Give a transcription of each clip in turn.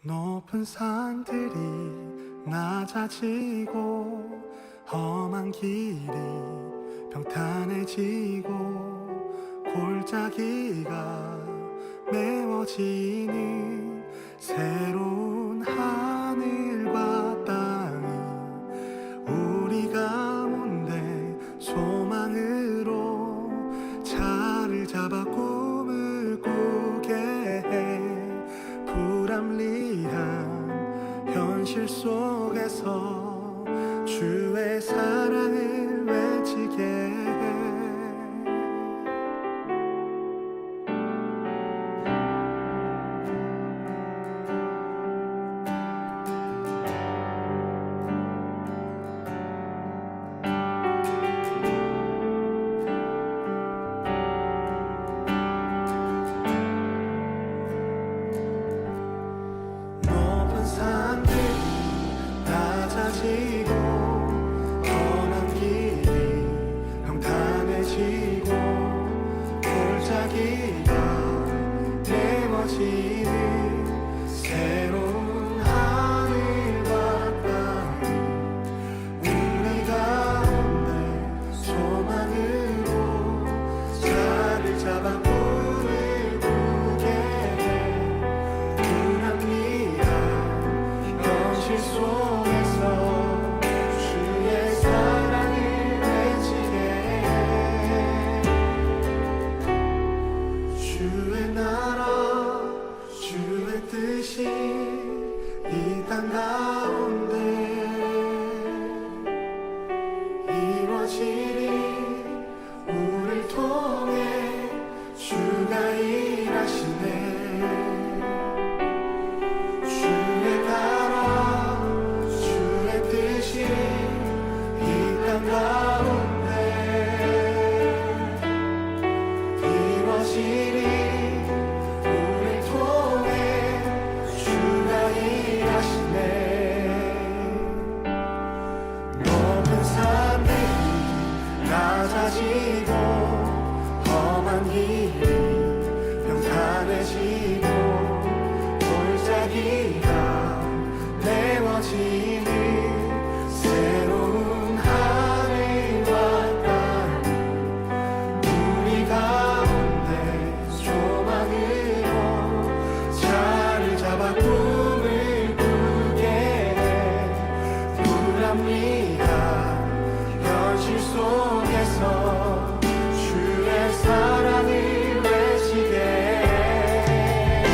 높은 산들이 낮아지고 험한 길이 평탄해지고 골짜기가 메워지는 새로운 하늘과 땅이 우리 가운데 소망으로 자리를 잡아 꿈을 꾸게 해. 불합리한 현실 속에서 주의 사랑을 외치게 해. 낮아지고 험한 길이 평탄해지고 골짜기가 메워지는 새로운 하늘과 땅 우리 가운데 소망으로 자리를 잡아 꿈을 꾸게 해. 불합리한 현실 속에서 주의 사랑을 외치게 해. 주의 나라 주의 뜻이 이 땅 가운데 이루어지리. 우릴 통해 주가 일하시네. 가운데 이루어지리. 우릴 통해 주가 일하시네. 높은 산들이 낮아지고 험한 길이 평탄해지고 골짜기가 메워지는 새로운 꿈을 꾸게 해. 불합리한 현실 속에서 주의 사랑을 외치게 해.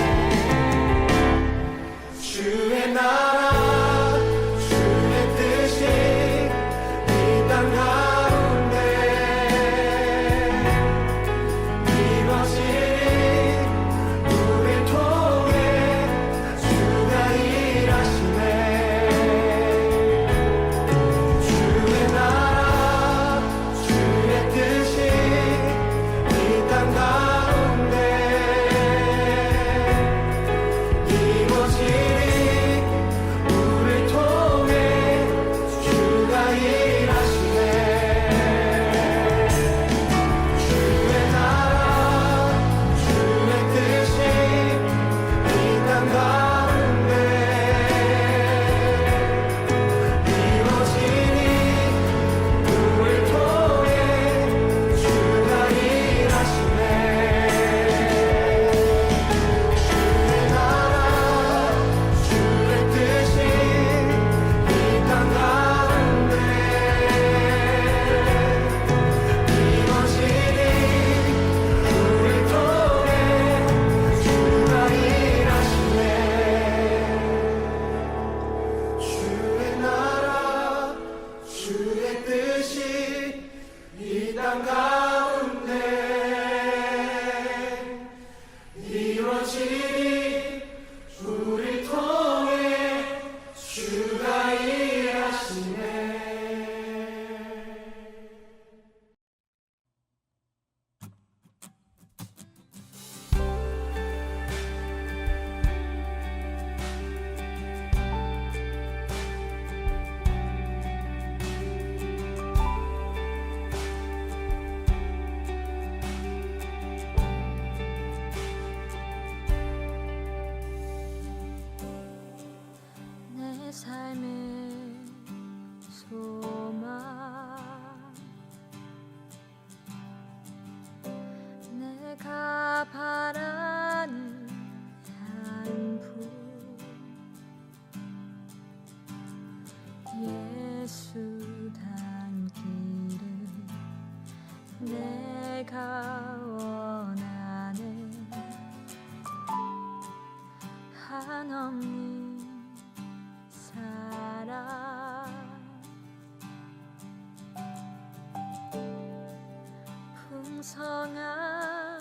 향한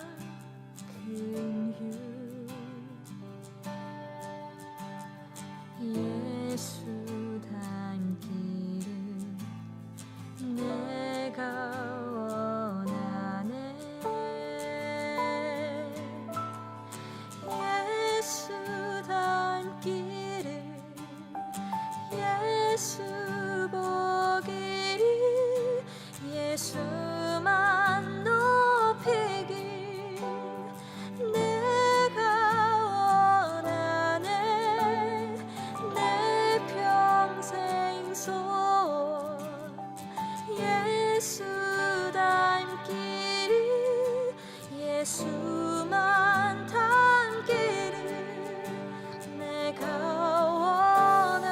큰 휴 예수 닮기를 내가 원하네 예수 닮기를 예수 보기를 예수만 높이길 내가 원하네 내 평생 소원 예수 닮기를 예수만 닮기를 내가 원하네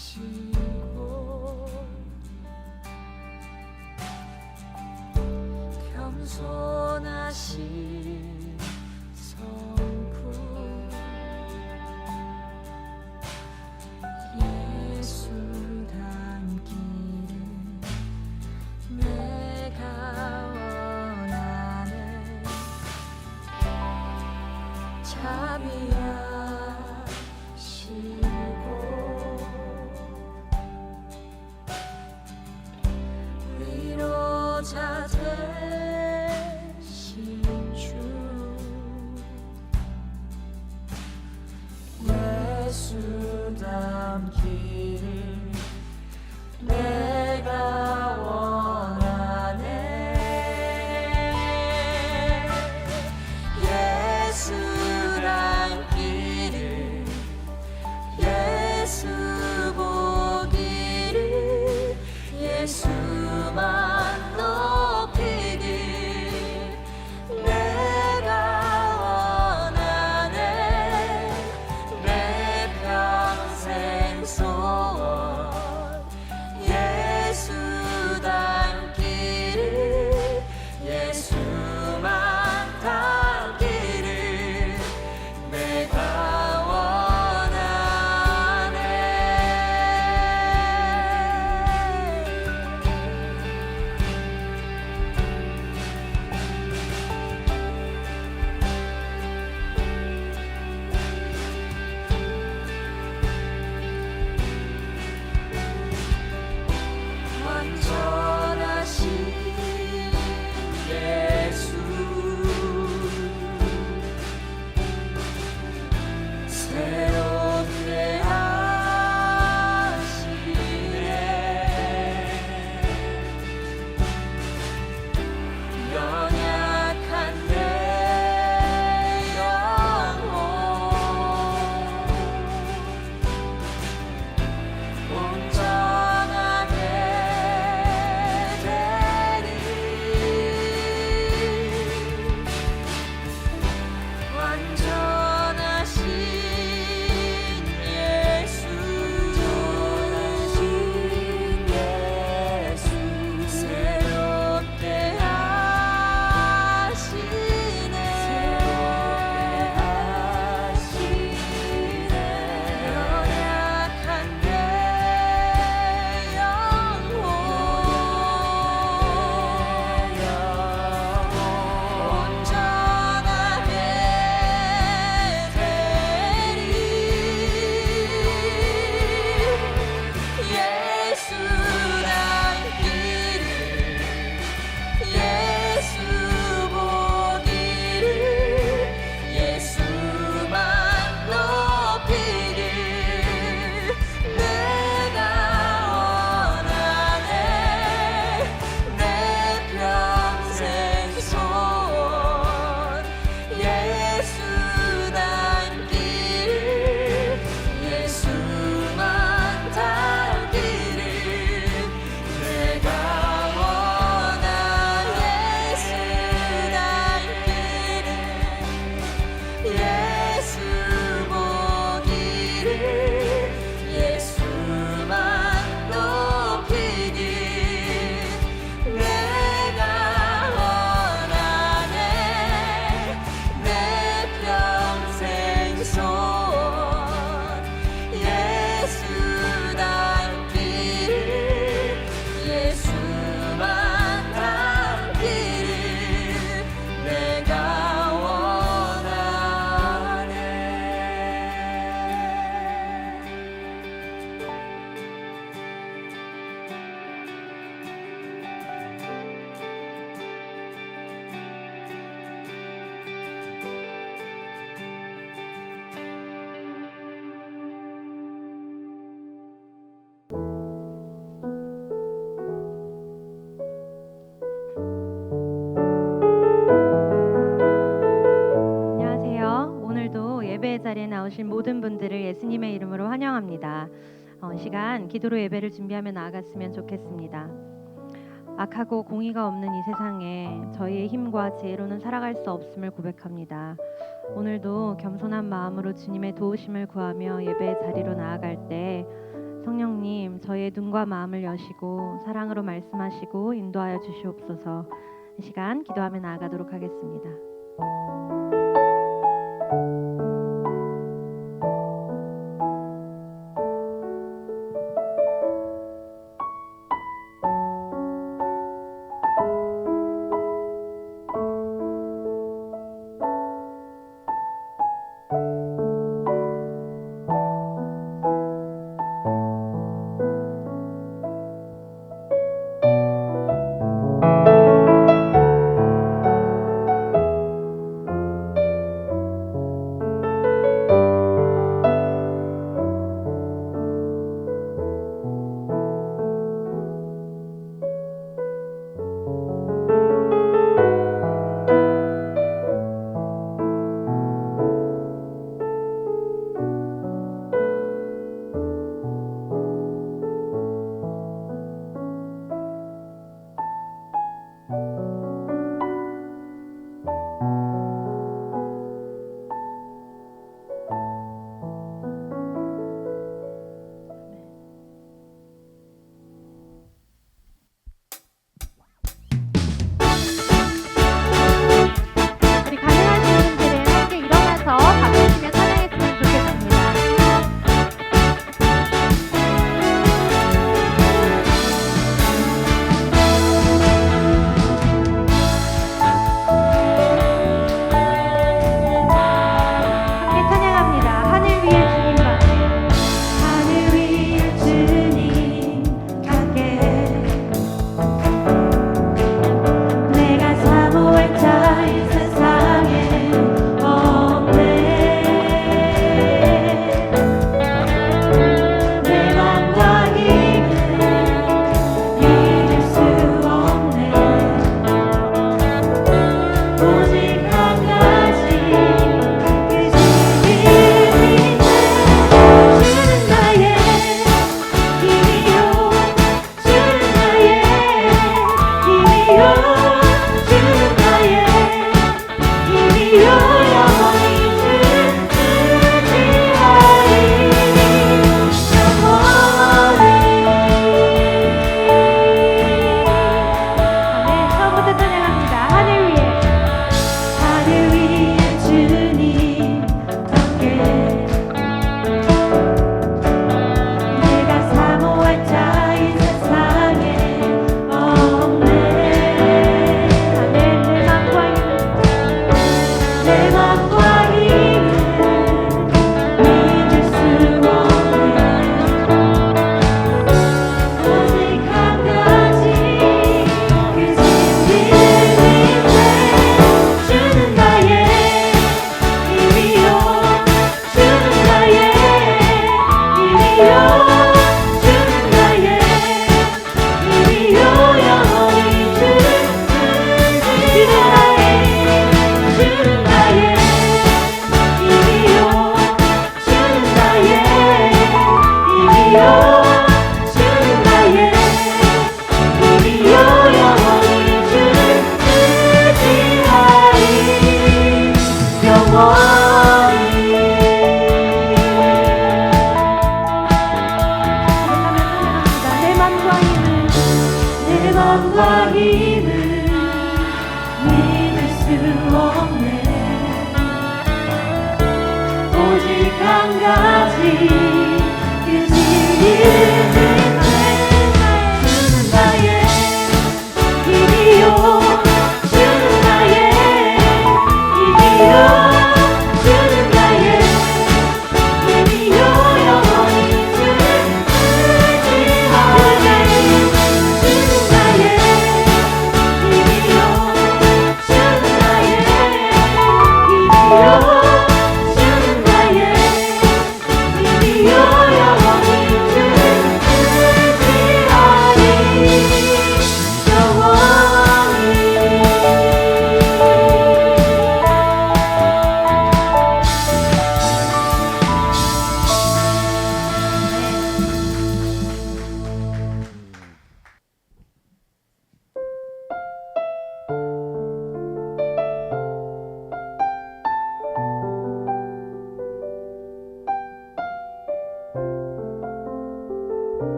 온유하신 나오신 모든 분들을 예수님의 이름으로 환영합니다. 이 시간 기도로 예배를 준비하며 나아갔으면 좋겠습니다. 악하고 공의가 없는 이 세상에 저희의 힘과 지혜로는 살아갈 수 없음을 고백합니다. 오늘도 겸손한 마음으로 주님의 도우심을 구하며 예배의 자리로 나아갈 때 성령님 저희의 눈과 마음을 여시고 사랑으로 말씀하시고 인도하여 주시옵소서. 이 시간 기도하며 나아가도록 하겠습니다.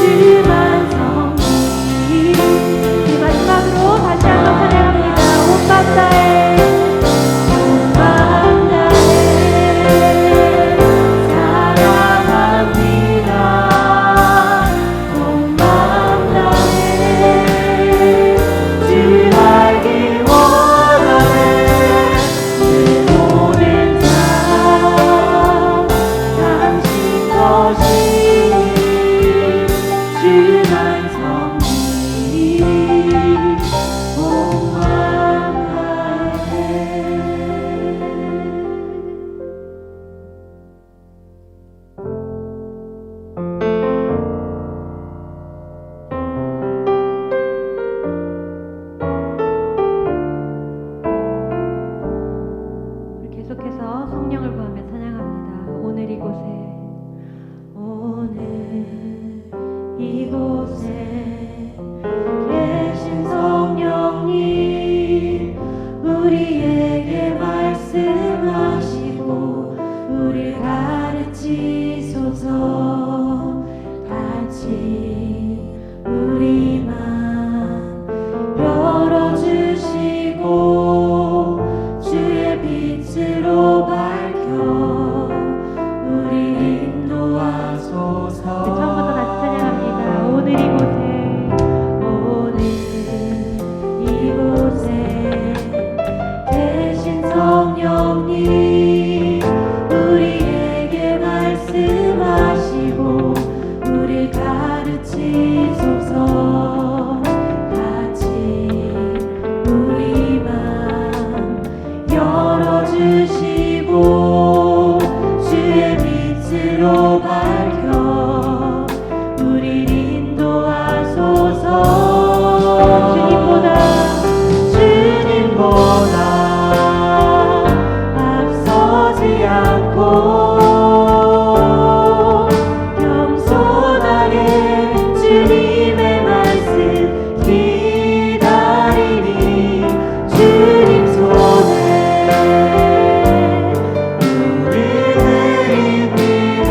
주만 섬기리. 우리 마지막으로 다시 한번 찬양합니다. 온 마음 다해 온 마음 다해 사랑합니다. 온 마음 다해 주 알기 원하네. 내 모든 삶 당신 것이니 주만 섬기리. 온 마음 다해. 우리 계속해서 성령을 구하며 찬양합니다. 오늘 이곳에 계신 성령님 우리에게 말씀하시고 우리를 가르치소서. 같이 우리 맘 열어주시고 주의 빛으로 밝혀 우리 인도하소서. 처음부터 다시 찬양합니다. 오늘 이곳에 계신 성령님 우리에게 말씀하시고 우리를 가르치소서. 같이 우리 맘 열어주시고 주의 빛으로 밝혀 우리를 인도하소서. 주님보다 앞서지 않고 겸손하게 주님의 말씀 기다리니 주님 손에 우리 드립니다.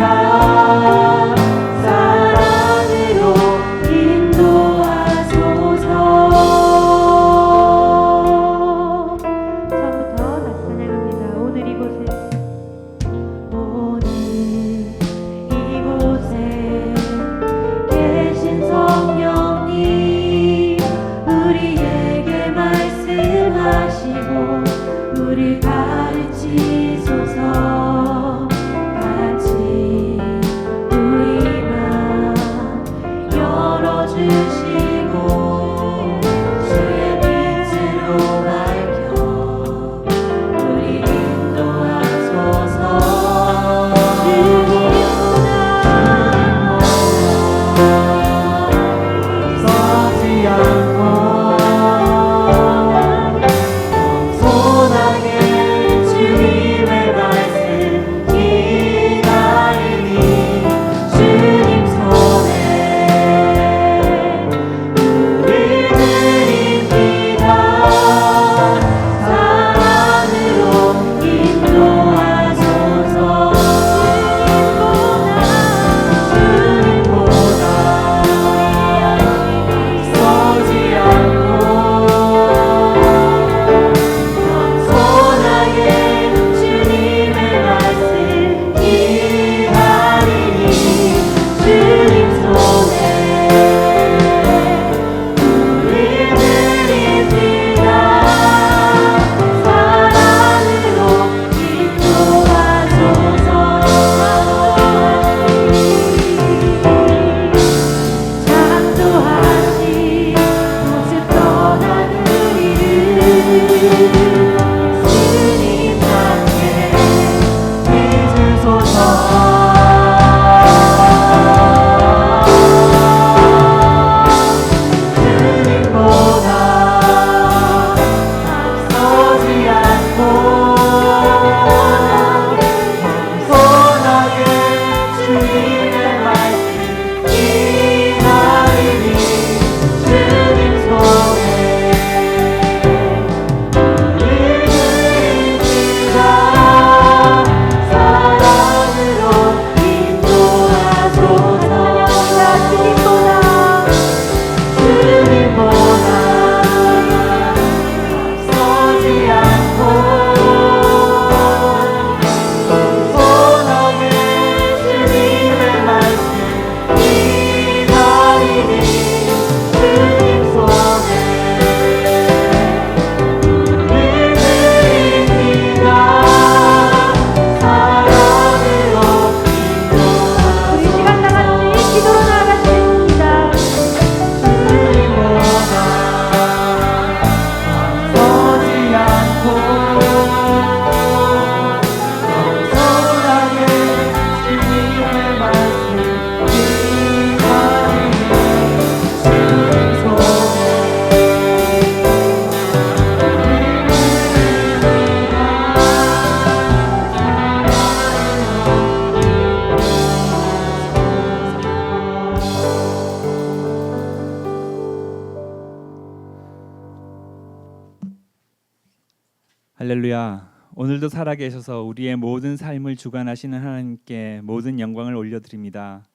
할렐루야. 오늘도 살아계셔서 우리의 모든 삶을 주관하시는 하나님께 모든 영광을 올려드립니다.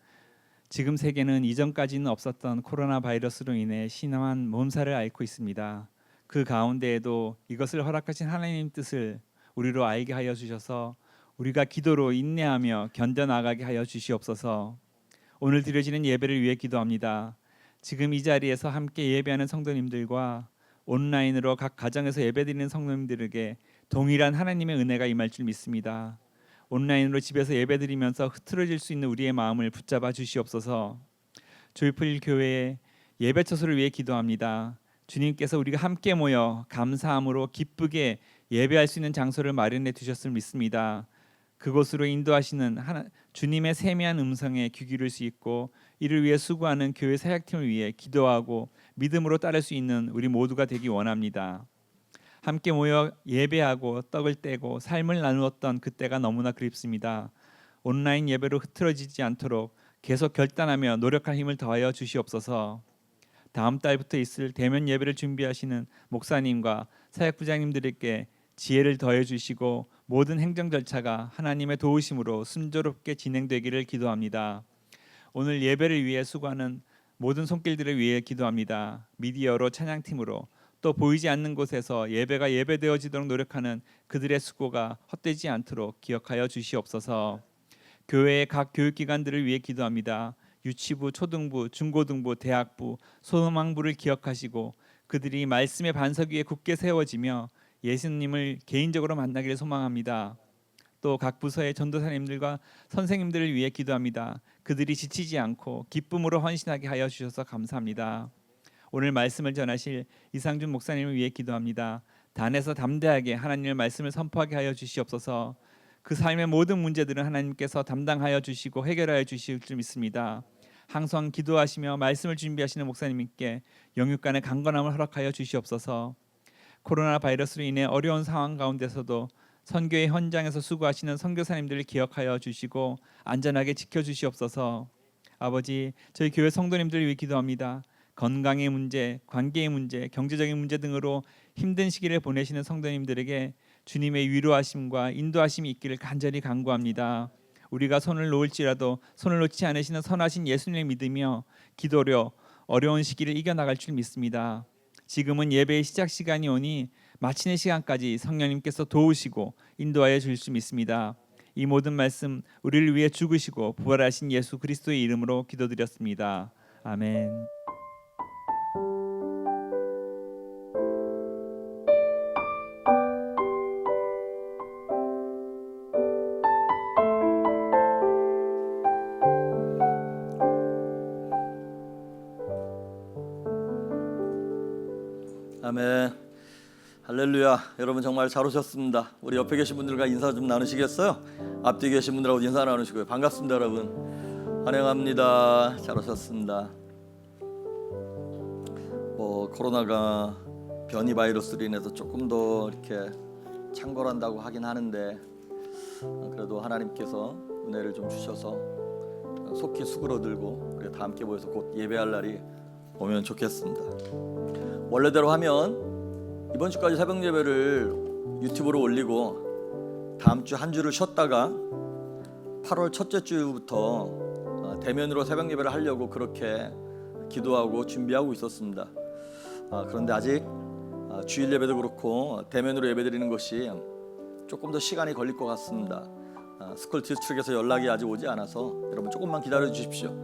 지금 세계는 이전까지는 없었던 코로나 바이러스로 인해 심한 몸살을 앓고 있습니다. 그 가운데에도 이것을 허락하신 하나님 뜻을 우리로 알게 하여 주셔서 우리가 기도로 인내하며 견뎌나가게 하여 주시옵소서. 오늘 드려지는 예배를 위해 기도합니다. 지금 이 자리에서 함께 예배하는 성도님들과 온라인으로 각 가정에서 예배드리는 성도님들에게 동일한 하나님의 은혜가 임할 줄 믿습니다. 온라인으로 집에서 예배드리면서 흐트러질 수 있는 우리의 마음을 붙잡아 주시옵소서. 조이풀 교회의 예배 처소를 위해 기도합니다. 주님께서 우리가 함께 모여 감사함으로 기쁘게 예배할 수 있는 장소를 마련해 두셨을 믿습니다. 그곳으로 인도하시는 주님의 세미한 음성에 귀 기울일 수 있고 이를 위해 수고하는 교회 사역팀을 위해 기도하고 믿음으로 따를 수 있는 우리 모두가 되기 원합니다. 함께 모여 예배하고 떡을 떼고 삶을 나누었던 그때가 너무나 그립습니다. 온라인 예배로 흐트러지지 않도록 계속 결단하며 노력할 힘을 더하여 주시옵소서. 다음 달부터 있을 대면 예배를 준비하시는 목사님과 사역부장님들에게 지혜를 더해 주시고 모든 행정 절차가 하나님의 도우심으로 순조롭게 진행되기를 기도합니다. 오늘 예배를 위해 수고하는 모든 손길들을 위해 기도합니다. 미디어로 찬양팀으로 또 보이지 않는 곳에서 예배가 예배되어지도록 노력하는 그들의 수고가 헛되지 않도록 기억하여 주시옵소서. 교회의 각 교육기관들을 위해 기도합니다. 유치부, 초등부, 중고등부, 대학부, 소망부를 기억하시고 그들이 말씀의 반석 위에 굳게 세워지며 예수님을 개인적으로 만나기를 소망합니다. 또 각 부서의 전도사님들과 선생님들을 위해 기도합니다. 그들이 지치지 않고 기쁨으로 헌신하게 하여 주셔서 감사합니다. 오늘 말씀을 전하실 이상준 목사님을 위해 기도합니다. 단에서 담대하게 하나님의 말씀을 선포하게 하여 주시옵소서. 그 삶의 모든 문제들은 하나님께서 담당하여 주시고 해결하여 주실 줄 믿습니다. 항상 기도하시며 말씀을 준비하시는 목사님께 영육간의 강건함을 허락하여 주시옵소서. 코로나 바이러스로 인해 어려운 상황 가운데서도 선교의 현장에서 수고하시는 선교사님들을 기억하여 주시고 안전하게 지켜주시옵소서. 아버지, 저희 교회 성도님들을 위해 기도합니다. 건강의 문제, 관계의 문제, 경제적인 문제 등으로 힘든 시기를 보내시는 성도님들에게 주님의 위로하심과 인도하심이 있기를 간절히 간구합니다. 우리가 손을 놓을지라도 손을 놓지 않으시는 선하신 예수님을 믿으며 기도로 어려운 시기를 이겨나갈 줄 믿습니다. 지금은 예배의 시작 시간이 오니 마치는 시간까지 성령님께서 도우시고 인도하여 주실 줄 믿습니다. 이 모든 말씀 우리를 위해 죽으시고 부활하신 예수 그리스도의 이름으로 기도드렸습니다. 아멘. 아멘. 할렐루야. 여러분 정말 잘 오셨습니다. 우리 옆에 계신 분들과 인사 좀 나누시겠어요? 앞뒤에 계신 분들하고 인사 나누시고요. 반갑습니다, 여러분. 환영합니다. 잘 오셨습니다. 코로나가 변이 바이러스로 인해서 조금 더 이렇게 창궐한다고 하긴 하는데 그래도 하나님께서 은혜를 좀 주셔서 속히 수그러들고 우리가 다 함께 모여서 곧 예배할 날이 오면 좋겠습니다. 원래대로 하면 이번 주까지 새벽 예배를 유튜브로 올리고 다음 주 한 주를 쉬었다가 8월 첫째 주부터 대면으로 새벽 예배를 하려고 그렇게 기도하고 준비하고 있었습니다. 그런데 아직 주일 예배도 그렇고 대면으로 예배드리는 것이 조금 더 시간이 걸릴 것 같습니다. 스쿨티스 측에서 연락이 아직 오지 않아서 여러분 조금만 기다려 주십시오.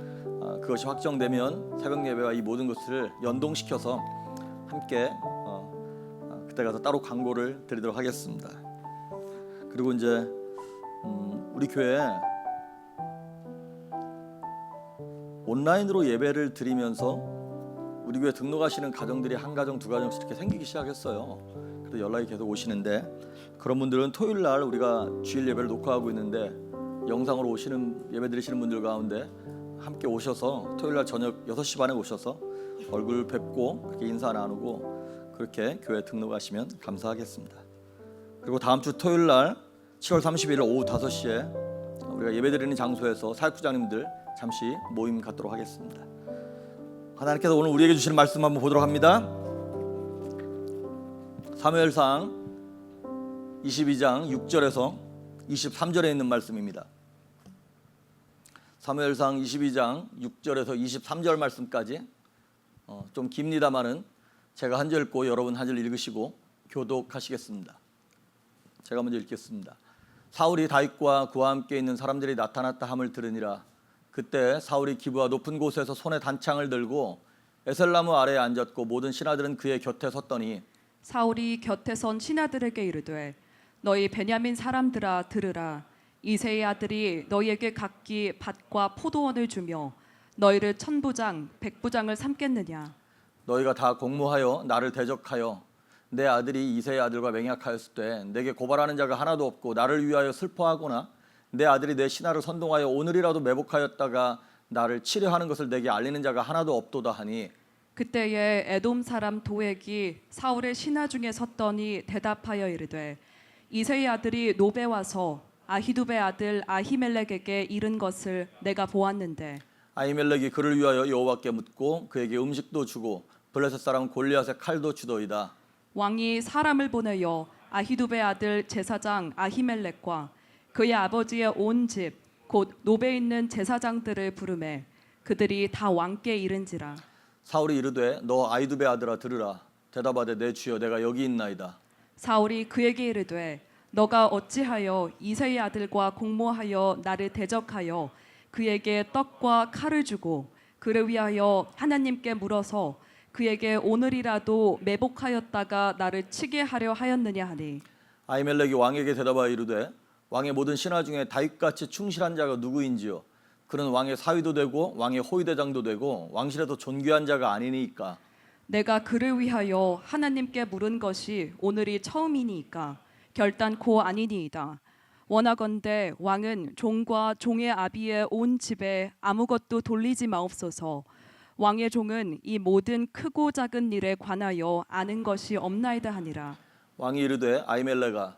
그것이 확정되면 새벽 예배와 이 모든 것을 연동시켜서 함께 그때 가서 따로 광고를 드리도록 하겠습니다. 그리고 이제 우리 교회 온라인으로 예배를 드리면서 우리 교회 등록하시는 가정들이 한 가정 두 가정씩 이렇게 생기기 시작했어요. 그래서 연락이 계속 오시는데 그런 분들은 토요일 날 우리가 주일 예배를 녹화하고 있는데 영상으로 오시는 예배 드리시는 분들 가운데 함께 오셔서 토요일 날 저녁 6시 반에 오셔서 얼굴 뵙고 그렇게 인사 나누고 그렇게 교회 등록하시면 감사하겠습니다. 그리고 다음 주 토요일 날 7월 31일 오후 5시에 우리가 예배드리는 장소에서 사역부장님들 잠시 모임 갖도록 하겠습니다. 하나님께서 오늘 우리에게 주시는 말씀 한번 보도록 합니다. 사무엘상 22장 6절에서 23절에 있는 말씀입니다. 사무엘상 22장 6절에서 23절 말씀까지 좀 깁니다마는 제가 한 절 읽고 여러분 한 절 읽으시고 교독하시겠습니다. 제가 먼저 읽겠습니다. 사울이 다윗과 그와 함께 있는 사람들이 나타났다 함을 들으니라. 그때 사울이 기브아 높은 곳에서 손에 단창을 들고 에셀나무 아래에 앉았고 모든 신하들은 그의 곁에 섰더니 사울이 곁에 선 신하들에게 이르되 너희 베냐민 사람들아 들으라. 이새의 아들이 너희에게 각기 밭과 포도원을 주며 너희를 천부장 백부장을 삼겠느냐. 너희가 다 공모하여 나를 대적하여 내 아들이 이새의 아들과 맹약하였을 때 내게 고발하는 자가 하나도 없고 나를 위하여 슬퍼하거나 내 아들이 내 신하를 선동하여 오늘이라도 매복하였다가 나를 치려하는 것을 내게 알리는 자가 하나도 없도다 하니 그때에 에돔 사람 도액이 사울의 신하 중에 섰더니 대답하여 이르되 이새의 아들이 노베 와서 아히두베 아들 아히멜렉에게 이른 것을 내가 보았는데 아히멜렉이 그를 위하여 여호와께 묻고 그에게 음식도 주고 블레셋 사람 골리앗의 칼도 주더이다. 왕이 사람을 보내어 아히두베 아들 제사장 아히멜렉과 그의 아버지의 온 집 곧 노베에 있는 제사장들을 부르매 그들이 다 왕께 이른지라. 사울이 이르되 너 아히두베 아들아 들으라. 대답하되 내 주여 내가 여기 있나이다. 사울이 그에게 이르되 너가 어찌하여 이새의 아들과 공모하여 나를 대적하여 그에게 떡과 칼을 주고 그를 위하여 하나님께 물어서 그에게 오늘이라도 매복하였다가 나를 치게 하려 하였느냐 하니 아히멜렉이 왕에게 대답하여 이르되 왕의 모든 신하 중에 다윗같이 충실한 자가 누구인지요. 그는 왕의 사위도 되고 왕의 호위대장도 되고 왕실에서 존귀한 자가 아니니까. 내가 그를 위하여 하나님께 물은 것이 오늘이 처음이니까 결단코 아니니이다. 원하건대 왕은 종과 종의 아비의 온 집에 아무것도 돌리지 마옵소서. 왕의 종은 이 모든 크고 작은 일에 관하여 아는 것이 없나이다 하니라. 왕이 이르되 아히멜렉아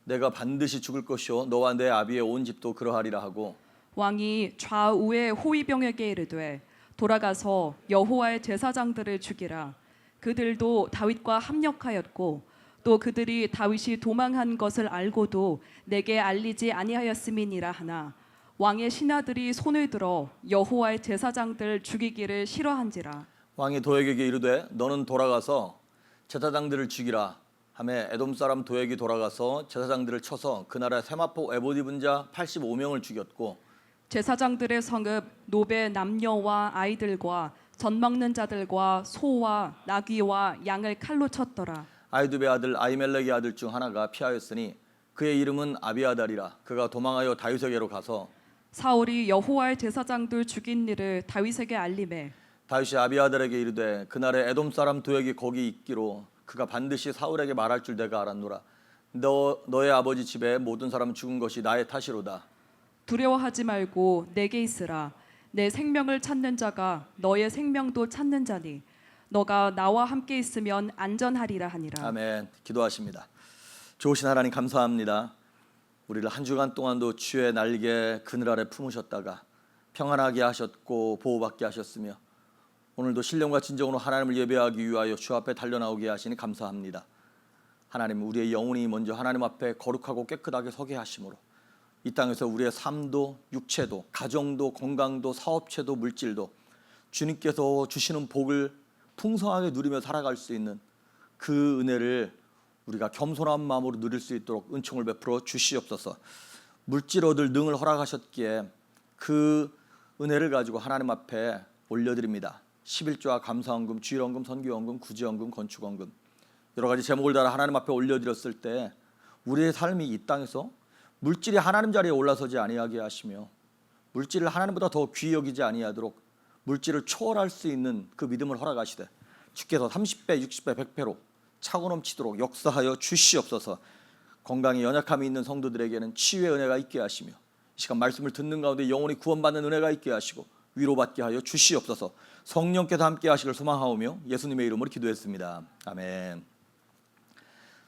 내가 반드시 죽을 것이요 너와 내 아비의 온 집도 그러하리라 하고 왕이 좌우의 호위병에게 이르되 돌아가서 여호와의 제사장들을 죽이라. 그들도 다윗과 합력하였고 또 그들이 다윗이 도망한 것을 알고도 내게 알리지 아니하였음이니라 하나 왕의 신하들이 손을 들어 여호와의 제사장들 죽이기를 싫어한지라. 왕이 도액에게 이르되 너는 돌아가서 제사장들을 죽이라 하매 에돔 사람 도액이 돌아가서 제사장들을 쳐서 그 나라의 세마포 에봇 입은 자 85명을 죽였고 제사장들의 성읍 노베 남녀와 아이들과 젖 먹는 자들과 소와 나귀와 양을 칼로 쳤더라. 아히두베 아들 아히멜렉의 아들 중 하나가 피하였으니 그의 이름은 아비아달이라. 그가 도망하여 다윗에게로 가서 사울이 여호와의 제사장들 죽인 일을 다윗에게 알림해 다윗이 아비아달에게 이르되 그날에 에돔 사람 도액이 거기 있기로 그가 반드시 사울에게 말할 줄 내가 알았노라. 너의 아버지 집에 모든 사람 죽은 것이 나의 탓이로다. 두려워하지 말고 내게 있으라. 내 생명을 찾는 자가 너의 생명도 찾는 자니 너가 나와 함께 있으면 안전하리라 하니라. 아멘. 기도하십니다. 좋으신 하나님 감사합니다. 우리를 한 주간 동안도 주의 날개 그늘 아래 품으셨다가 평안하게 하셨고 보호받게 하셨으며 오늘도 신령과 진정으로 하나님을 예배하기 위하여 주 앞에 달려나오게 하시니 감사합니다. 하나님 우리의 영혼이 먼저 하나님 앞에 거룩하고 깨끗하게 서게 하심으로 이 땅에서 우리의 삶도 육체도 가정도 건강도 사업체도 물질도 주님께서 주시는 복을 풍성하게 누리며 살아갈 수 있는 그 은혜를 우리가 겸손한 마음으로 누릴 수 있도록 은총을 베풀어 주시옵소서. 물질 얻을 능을 허락하셨기에 그 은혜를 가지고 하나님 앞에 올려드립니다. 11조와 감사헌금, 주일헌금, 선교헌금, 구제헌금, 건축헌금 여러 가지 제목을 달아 하나님 앞에 올려드렸을 때 우리의 삶이 이 땅에서 물질이 하나님 자리에 올라서지 아니하게 하시며 물질을 하나님보다 더 귀히 여기지 아니하도록 물질을 초월할 수 있는 그 믿음을 허락하시되 주께서 30배, 60배, 100배로 차고 넘치도록 역사하여 주시옵소서. 건강에 연약함이 있는 성도들에게는 치유의 은혜가 있게 하시며 이 시간 말씀을 듣는 가운데 영혼이 구원받는 은혜가 있게 하시고 위로받게 하여 주시옵소서. 성령께서 함께 하시길 소망하오며 예수님의 이름으로 기도했습니다. 아멘.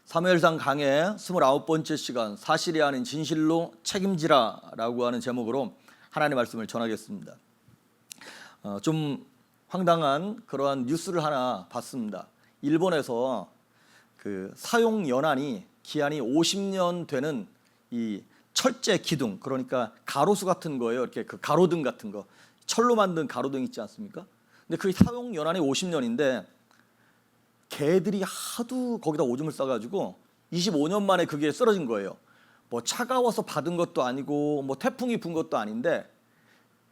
사무엘상 강의 29번째 시간 사실이 아닌 진실로 책임지라 라고 하는 제목으로 하나님의 말씀을 전하겠습니다. 좀 황당한 그러한 뉴스를 하나 봤습니다. 일본에서 그 사용 연한이 기한이 50년 되는 이 철제 기둥, 그러니까 가로수 같은 거예요. 이렇게 그 가로등 같은 거, 철로 만든 가로등 있지 않습니까? 근데 그 사용 연한이 50년인데 개들이 하도 거기다 오줌을 싸가지고 25년 만에 그게 쓰러진 거예요. 뭐 차가워서 받은 것도 아니고 뭐 태풍이 분 것도 아닌데,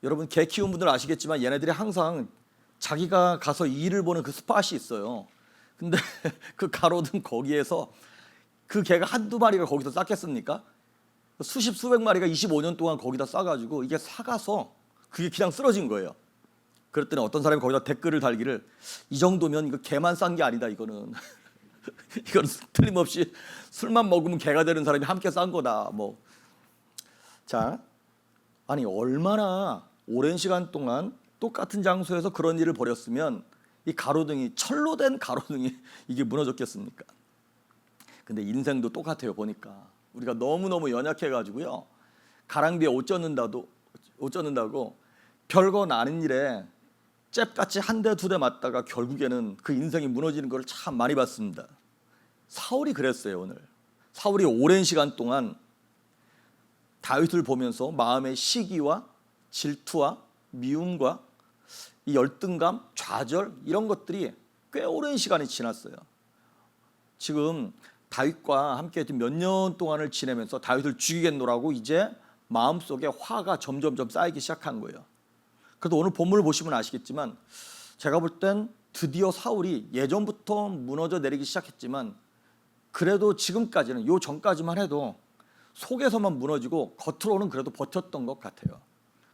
여러분 개 키운 분들 아시겠지만 얘네들이 항상 자기가 가서 일을 보는 그 스팟이 있어요. 근데 그 가로등 거기에서 그 개가 한두 마리가 거기서 쌌겠습니까? 수십 수백 마리가 25년 동안 거기다 싸가지고 이게 사가서 그게 그냥 쓰러진 거예요. 그랬더니 어떤 사람이 거기다 댓글을 달기를, 이 정도면 이거 개만 싼 게 아니다, 이거는 이거는 틀림없이 술만 먹으면 개가 되는 사람이 함께 싼 거다. 뭐, 자, 아니 얼마나 오랜 시간 동안 똑같은 장소에서 그런 일을 벌였으면 이 가로등이, 철로 된 가로등이 이게 무너졌겠습니까? 근데 인생도 똑같아요. 보니까 우리가 너무너무 연약해가지고요, 가랑비에 옷 젖는다고 별거 아닌 일에 잽같이 한 대 두 대 맞다가 결국에는 그 인생이 무너지는 걸 참 많이 봤습니다. 사울이 그랬어요. 오늘 사울이 오랜 시간 동안 다윗을 보면서 마음의 시기와 질투와 미움과 이 열등감, 좌절, 이런 것들이 꽤 오랜 시간이 지났어요. 지금 다윗과 함께 몇 년 동안을 지내면서 다윗을 죽이겠노라고 이제 마음속에 화가 점점점 쌓이기 시작한 거예요. 그래도 오늘 본문을 보시면 아시겠지만, 제가 볼 땐 드디어 사울이 예전부터 무너져 내리기 시작했지만 그래도 지금까지는, 요 전까지만 해도 속에서만 무너지고 겉으로는 그래도 버텼던 것 같아요.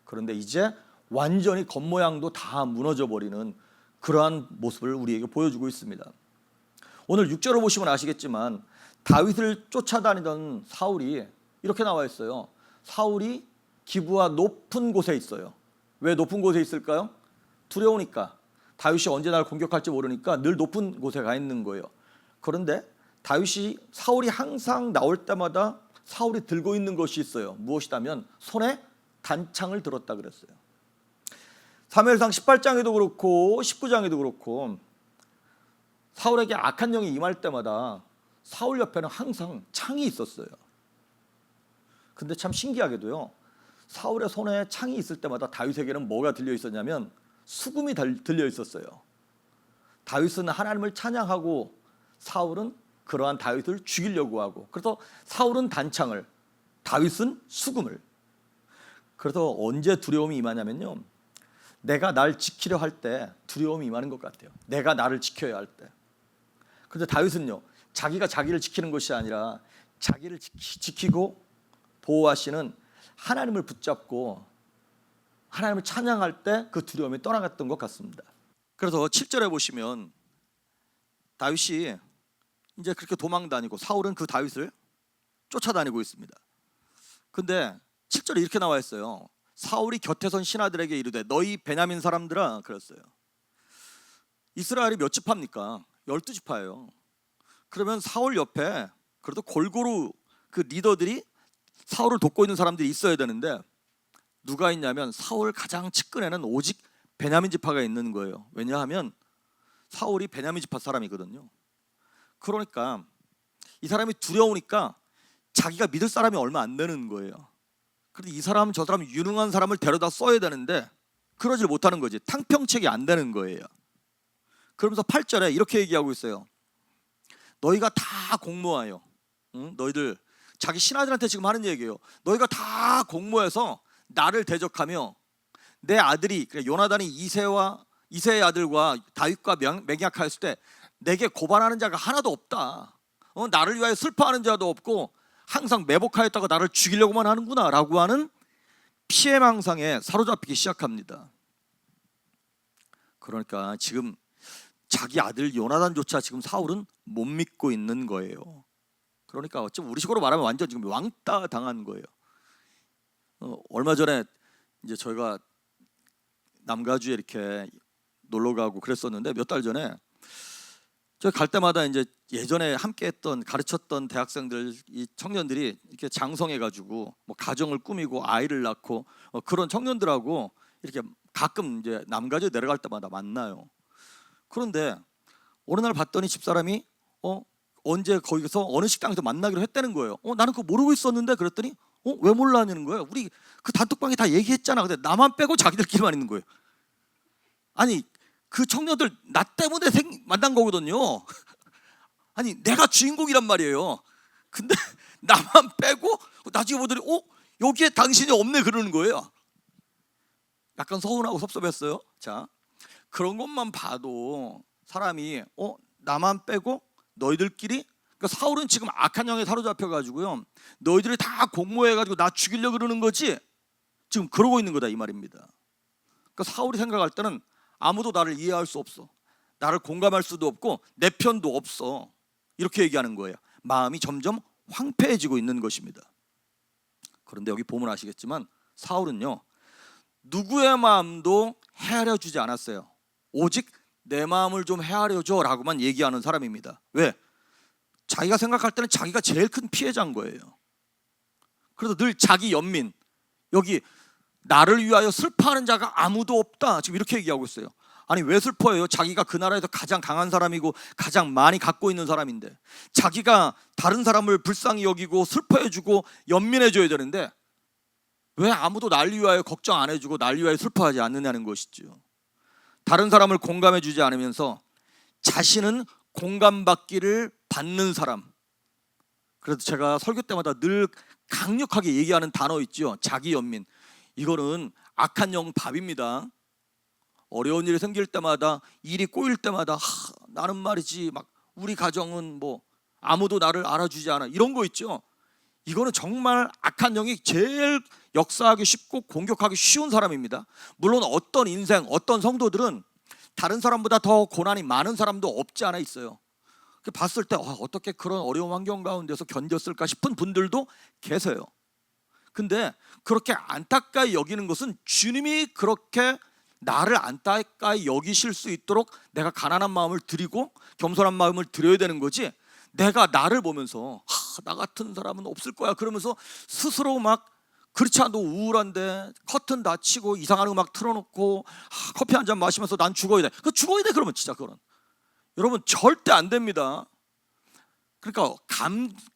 그런데 이제 완전히 겉모양도 다 무너져 버리는 그러한 모습을 우리에게 보여주고 있습니다. 오늘 6절을 보시면 아시겠지만 다윗을 쫓아다니던 사울이 이렇게 나와 있어요. 사울이 기브아 높은 곳에 있어요. 왜 높은 곳에 있을까요? 두려우니까. 다윗이 언제 날 공격할지 모르니까 늘 높은 곳에 가 있는 거예요. 그런데 사울이 항상 나올 때마다 사울이 들고 있는 것이 있어요. 무엇이다면 손에 단창을 들었다 그랬어요. 사무엘상 18장에도 그렇고 19장에도 그렇고 사울에게 악한 영이 임할 때마다 사울 옆에는 항상 창이 있었어요. 근데 참 신기하게도요, 사울의 손에 창이 있을 때마다 다윗에게는 뭐가 들려 있었냐면 수금이 들려 있었어요. 다윗은 하나님을 찬양하고 사울은 그러한 다윗을 죽이려고 하고, 그래서 사울은 단창을, 다윗은 수금을. 그래서 언제 두려움이 임하냐면요, 내가 날 지키려 할 때 두려움이 임하는 것 같아요. 내가 나를 지켜야 할 때. 그런데 다윗은요, 자기가 자기를 지키는 것이 아니라 자기를 지키고 보호하시는 하나님을 붙잡고 하나님을 찬양할 때 그 두려움이 떠나갔던 것 같습니다. 그래서 7절에 보시면 다윗이 이제 그렇게 도망다니고 사울은 그 다윗을 쫓아다니고 있습니다. 근데 7절에 이렇게 나와 있어요. 사울이 곁에 선 신하들에게 이르되 너희 베냐민 사람들아 그랬어요. 이스라엘이 몇 지파입니까? 12지파예요. 그러면 사울 옆에 그래도 골고루 그 리더들이 사울을 돕고 있는 사람들이 있어야 되는데 누가 있냐면 사울 가장 측근에는 오직 베냐민 지파가 있는 거예요. 왜냐하면 사울이 베냐민 지파 사람이거든요. 그러니까 이 사람이 두려우니까 자기가 믿을 사람이 얼마 안 되는 거예요. 그런데 이 사람 저 사람 유능한 사람을 데려다 써야 되는데 그러질 못하는 거지. 탕평책이 안 되는 거예요. 그러면서 8절에 이렇게 얘기하고 있어요. 너희가 다 공모하여, 너희들 자기 신하들한테 지금 하는 얘기예요. 너희가 다 공모해서 나를 대적하며 내 아들이, 요나단이 이새의 아들과 다윗과 맹약하였을 때 내게 고발하는 자가 하나도 없다. 나를 위하여 슬퍼하는 자도 없고 항상 매복하였다가 나를 죽이려고만 하는구나 라고 하는 피해망상에 사로잡히기 시작합니다. 그러니까 지금 자기 아들 요나단조차 지금 사울은 못 믿고 있는 거예요. 그러니까 어쩜 우리식으로 말하면 완전 지금 왕따 당한 거예요. 얼마 전에 이제 저희가 남가주에 이렇게 놀러 가고 그랬었는데 몇 달 전에 저희 갈 때마다 이제 예전에 함께했던 가르쳤던 대학생들, 이 청년들이 이렇게 장성해가지고 뭐 가정을 꾸미고 아이를 낳고 그런 청년들하고 이렇게 가끔 이제 남가주에 내려갈 때마다 만나요. 그런데 어느 날 봤더니 집사람이 언제 거기서 어느 식당에서 만나기로 했다는 거예요. 나는 그거 모르고 있었는데 그랬더니 왜 몰라냐는 거예요. 우리 그 단톡방에 다 얘기했잖아. 근데 나만 빼고 자기들끼리만 있는 거예요. 아니 그 청년들 나 때문에 만난 거거든요. 아니 내가 주인공이란 말이에요. 근데 나만 빼고 나중에 보더니 여기에 당신이 없네 그러는 거예요. 약간 서운하고 섭섭했어요. 자, 그런 것만 봐도 사람이 나만 빼고 너희들끼리, 그러니까 사울은 지금 악한 영에 사로잡혀 가지고요, 너희들이 다 공모해 가지고 나 죽이려고 그러는 거지 지금 그러고 있는 거다 이 말입니다. 그러니까 사울이 생각할 때는 아무도 나를 이해할 수 없어, 나를 공감할 수도 없고 내 편도 없어, 이렇게 얘기하는 거예요. 마음이 점점 황폐해지고 있는 것입니다. 그런데 여기 보면 아시겠지만 사울은요, 누구의 마음도 헤아려 주지 않았어요. 오직 내 마음을 좀 헤아려 줘라고만 얘기하는 사람입니다. 왜? 자기가 생각할 때는 자기가 제일 큰 피해자인 거예요. 그래서 늘 자기 연민, 여기 나를 위하여 슬퍼하는 자가 아무도 없다 지금 이렇게 얘기하고 있어요. 아니 왜 슬퍼해요? 자기가 그 나라에서 가장 강한 사람이고 가장 많이 갖고 있는 사람인데, 자기가 다른 사람을 불쌍히 여기고 슬퍼해주고 연민해줘야 되는데 왜 아무도 날 위하여 걱정 안 해주고 날 위하여 슬퍼하지 않느냐는 것이죠. 다른 사람을 공감해주지 않으면서 자신은 공감받기를 받는 사람. 그래서 제가 설교 때마다 늘 강력하게 얘기하는 단어 있죠. 자기 연민. 이거는 악한 영 밥입니다. 어려운 일이 생길 때마다, 일이 꼬일 때마다 나는 말이지 막 우리 가정은 뭐 아무도 나를 알아주지 않아, 이런 거 있죠. 이거는 정말 악한 영이 제일 역사하기 쉽고 공격하기 쉬운 사람입니다. 물론 어떤 인생, 어떤 성도들은 다른 사람보다 더 고난이 많은 사람도 없지 않아 있어요. 봤을 때 어떻게 그런 어려운 환경 가운데서 견뎠을까 싶은 분들도 계세요. 근데 그렇게 안타까이 여기는 것은 주님이 그렇게 나를 안타까이 여기실 수 있도록 내가 가난한 마음을 드리고 겸손한 마음을 드려야 되는 거지, 내가 나를 보면서 나 같은 사람은 없을 거야 그러면서 스스로 막, 그렇지 않아도 우울한데 커튼 닫히고 이상한 음악 틀어놓고 커피 한 잔 마시면서 난 죽어야 돼, 그 죽어야 돼 그러면 진짜 그건 여러분 절대 안 됩니다. 그러니까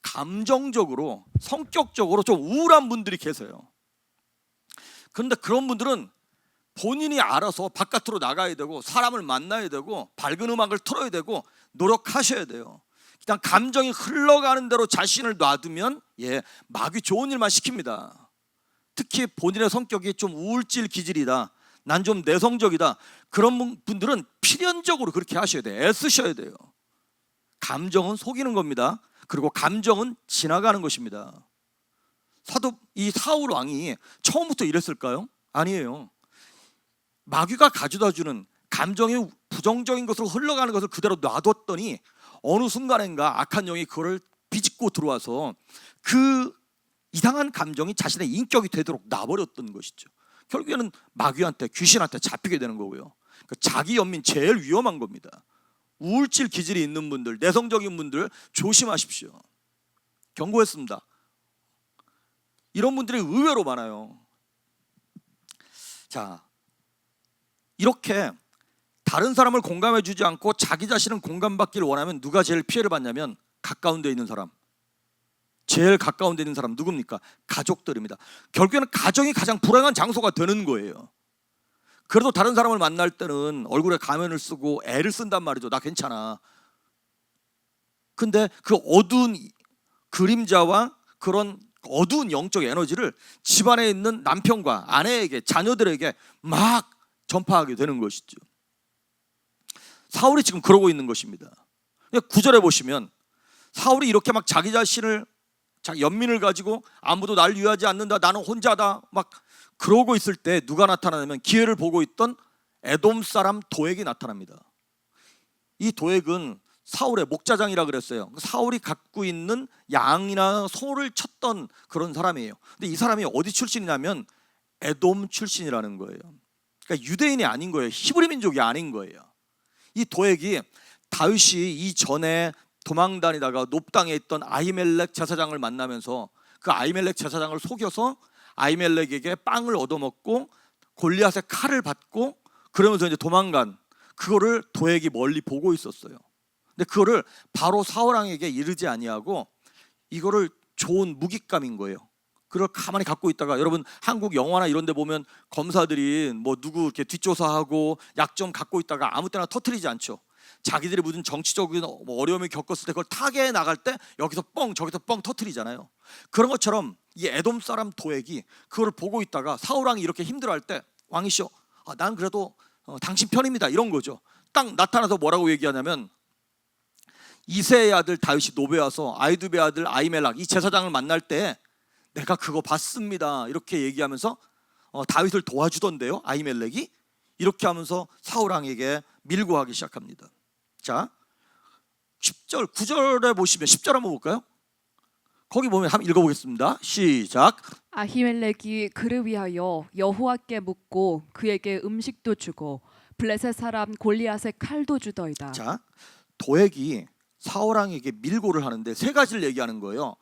감정적으로, 성격적으로 좀 우울한 분들이 계세요. 그런데 그런 분들은 본인이 알아서 바깥으로 나가야 되고 사람을 만나야 되고 밝은 음악을 틀어야 되고 노력하셔야 돼요. 그냥 감정이 흘러가는 대로 자신을 놔두면 마귀 좋은 일만 시킵니다. 특히 본인의 성격이 좀 우울질 기질이다, 난 좀 내성적이다, 그런 분들은 필연적으로 그렇게 하셔야 돼요. 애쓰셔야 돼요. 감정은 속이는 겁니다. 그리고 감정은 지나가는 것입니다. 이 사울 왕이 처음부터 이랬을까요? 아니에요. 마귀가 가져다주는 감정이 부정적인 것으로 흘러가는 것을 그대로 놔뒀더니 어느 순간인가 악한 영이 그걸 비집고 들어와서 그 이상한 감정이 자신의 인격이 되도록 놔버렸던 것이죠. 결국에는 마귀한테, 귀신한테 잡히게 되는 거고요. 그러니까 자기 연민 제일 위험한 겁니다. 우울질 기질이 있는 분들, 내성적인 분들 조심하십시오. 경고했습니다. 이런 분들이 의외로 많아요. 자, 이렇게 다른 사람을 공감해 주지 않고 자기 자신은 공감받기를 원하면 누가 제일 피해를 받냐면 가까운 데 있는 사람. 제일 가까운 데 있는 사람 누굽니까? 가족들입니다. 결국에는 가정이 가장 불행한 장소가 되는 거예요. 그래도 다른 사람을 만날 때는 얼굴에 가면을 쓰고 애를 쓴단 말이죠. 나 괜찮아. 근데 그 어두운 그림자와 그런 어두운 영적 에너지를 집안에 있는 남편과 아내에게, 자녀들에게 막 전파하게 되는 것이죠. 사울이 지금 그러고 있는 것입니다. 9절에 보시면 사울이 이렇게 막 자기 자신을, 연민을 가지고 아무도 날 위하지 않는다, 나는 혼자다 막 그러고 있을 때 누가 나타나냐면 기회를 보고 있던 에돔 사람 도액이 나타납니다. 이 도액은 사울의 목자장이라 그랬어요. 사울이 갖고 있는 양이나 소를 쳤던 그런 사람이에요. 근데 이 사람이 어디 출신이냐면 에돔 출신이라는 거예요. 그러니까 유대인이 아닌 거예요. 히브리 민족이 아닌 거예요. 이 도액이 다윗이 이전에 도망 다니다가 높당에 있던 아히멜렉 제사장을 만나면서 그 아히멜렉 제사장을 속여서 아히멜렉에게 빵을 얻어먹고 골리앗의 칼을 받고 그러면서 이제 도망간, 그거를 도액이 멀리 보고 있었어요. 근데 그거를 바로 사울왕에게 이르지 아니하고 이거를 좋은 묵잇감인 거예요. 그걸 가만히 갖고 있다가, 여러분 한국 영화나 이런 데 보면 검사들이 뭐 누구 이렇게 뒷조사하고 약점 갖고 있다가 아무 때나 터뜨리지 않죠. 자기들이 무슨 정치적인 뭐 어려움을 겪었을 때 그걸 타개해 나갈 때 여기서 뻥 저기서 뻥 터뜨리잖아요. 그런 것처럼 이 에돔 사람 도액이 그걸 보고 있다가 사울왕이 이렇게 힘들어할 때, 왕이시여, 난 그래도 당신 편입니다, 이런 거죠. 딱 나타나서 뭐라고 얘기하냐면, 이새의 아들 다윗이 노베 와서 아이두베 아들 아히멜락 이 제사장을 만날 때 내가 그거 봤습니다, 이렇게 얘기하면서 다윗을 도와주던데요. 아히멜렉이 이렇게 하면서 사울왕에게 밀고 하기 시작합니다. 자, 10절 9절에 보시면 10절 한번 볼까요? 거기 보면 한번 읽어보겠습니다. 시작. 아히멜렉이 그를 위하여 여호와께 묻고 그에게 음식도 주고 블레셋 사람 골리앗의 칼도 주더이다. 자, 도액이 사울왕에게 밀고를 하는데 세 가지를 얘기하는 거예요.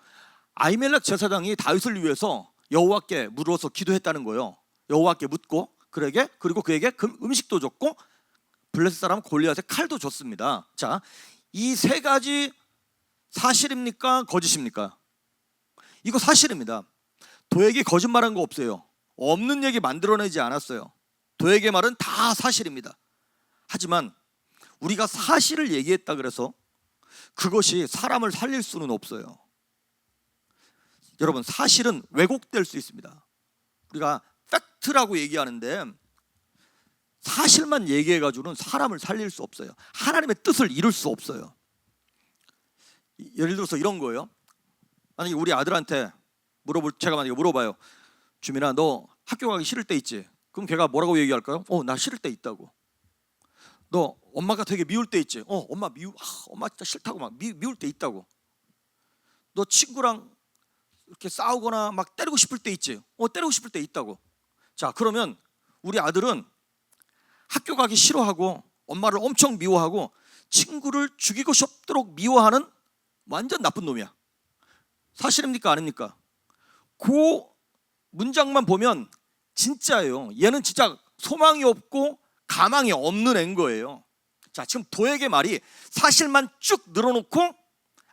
아히멜렉 제사장이 다윗을 위해서 여호와께 물어서 기도했다는 거예요. 여호와께 묻고 그리고 그에게 음식도 줬고 블레셋 사람 골리앗의 칼도 줬습니다. 자, 이 세 가지 사실입니까, 거짓입니까? 이거 사실입니다. 도액이 거짓말한 거 없어요. 없는 얘기 만들어내지 않았어요. 도액의 말은 다 사실입니다. 하지만 우리가 사실을 얘기했다 그래서 그것이 사람을 살릴 수는 없어요. 여러분, 사실은 왜곡될 수 있습니다. 우리가 팩트라고 얘기하는데 사실만 얘기해가지고는 사람을 살릴 수 없어요. 하나님의 뜻을 이룰 수 없어요. 예를 들어서 이런 거예요. 만약에 우리 아들한테 제가 만약에 물어봐요. 주민아, 너 학교 가기 싫을 때 있지? 그럼 걔가 뭐라고 얘기할까요? 나 싫을 때 있다고. 너 엄마가 되게 미울 때 있지? 엄마 엄마 진짜 싫다고 막 미울 때 있다고. 너 친구랑 이렇게 싸우거나 막 때리고 싶을 때 있지? 때리고 싶을 때 있다고. 자, 그러면 우리 아들은 학교 가기 싫어하고 엄마를 엄청 미워하고 친구를 죽이고 싶도록 미워하는 완전 나쁜 놈이야. 사실입니까, 아닙니까? 그 문장만 보면 진짜예요. 얘는 진짜 소망이 없고 가망이 없는 애인 거예요. 자, 지금 도액의 말이 사실만 쭉 늘어놓고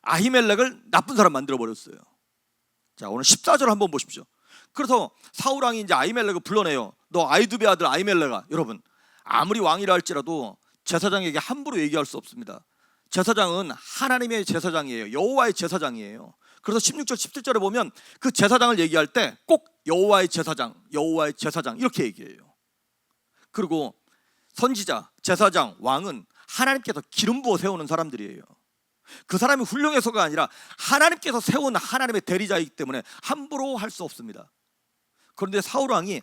아히멜렉을 나쁜 사람 만들어 버렸어요. 자, 오늘 14절 한번 보십시오. 그래서 사울왕이 이제 아히멜렉을 불러내요. 너 아이두베 아들 아히멜렉아. 여러분, 아무리 왕이라 할지라도 제사장에게 함부로 얘기할 수 없습니다. 제사장은 하나님의 제사장이에요. 여호와의 제사장이에요. 그래서 16절 17절에 보면 그 제사장을 얘기할 때 꼭 여호와의 제사장, 여호와의 제사장 이렇게 얘기해요. 그리고 선지자, 제사장, 왕은 하나님께서 기름 부어 세우는 사람들이에요. 그 사람이 훌륭해서가 아니라 하나님께서 세운 하나님의 대리자이기 때문에 함부로 할 수 없습니다. 그런데 사울왕이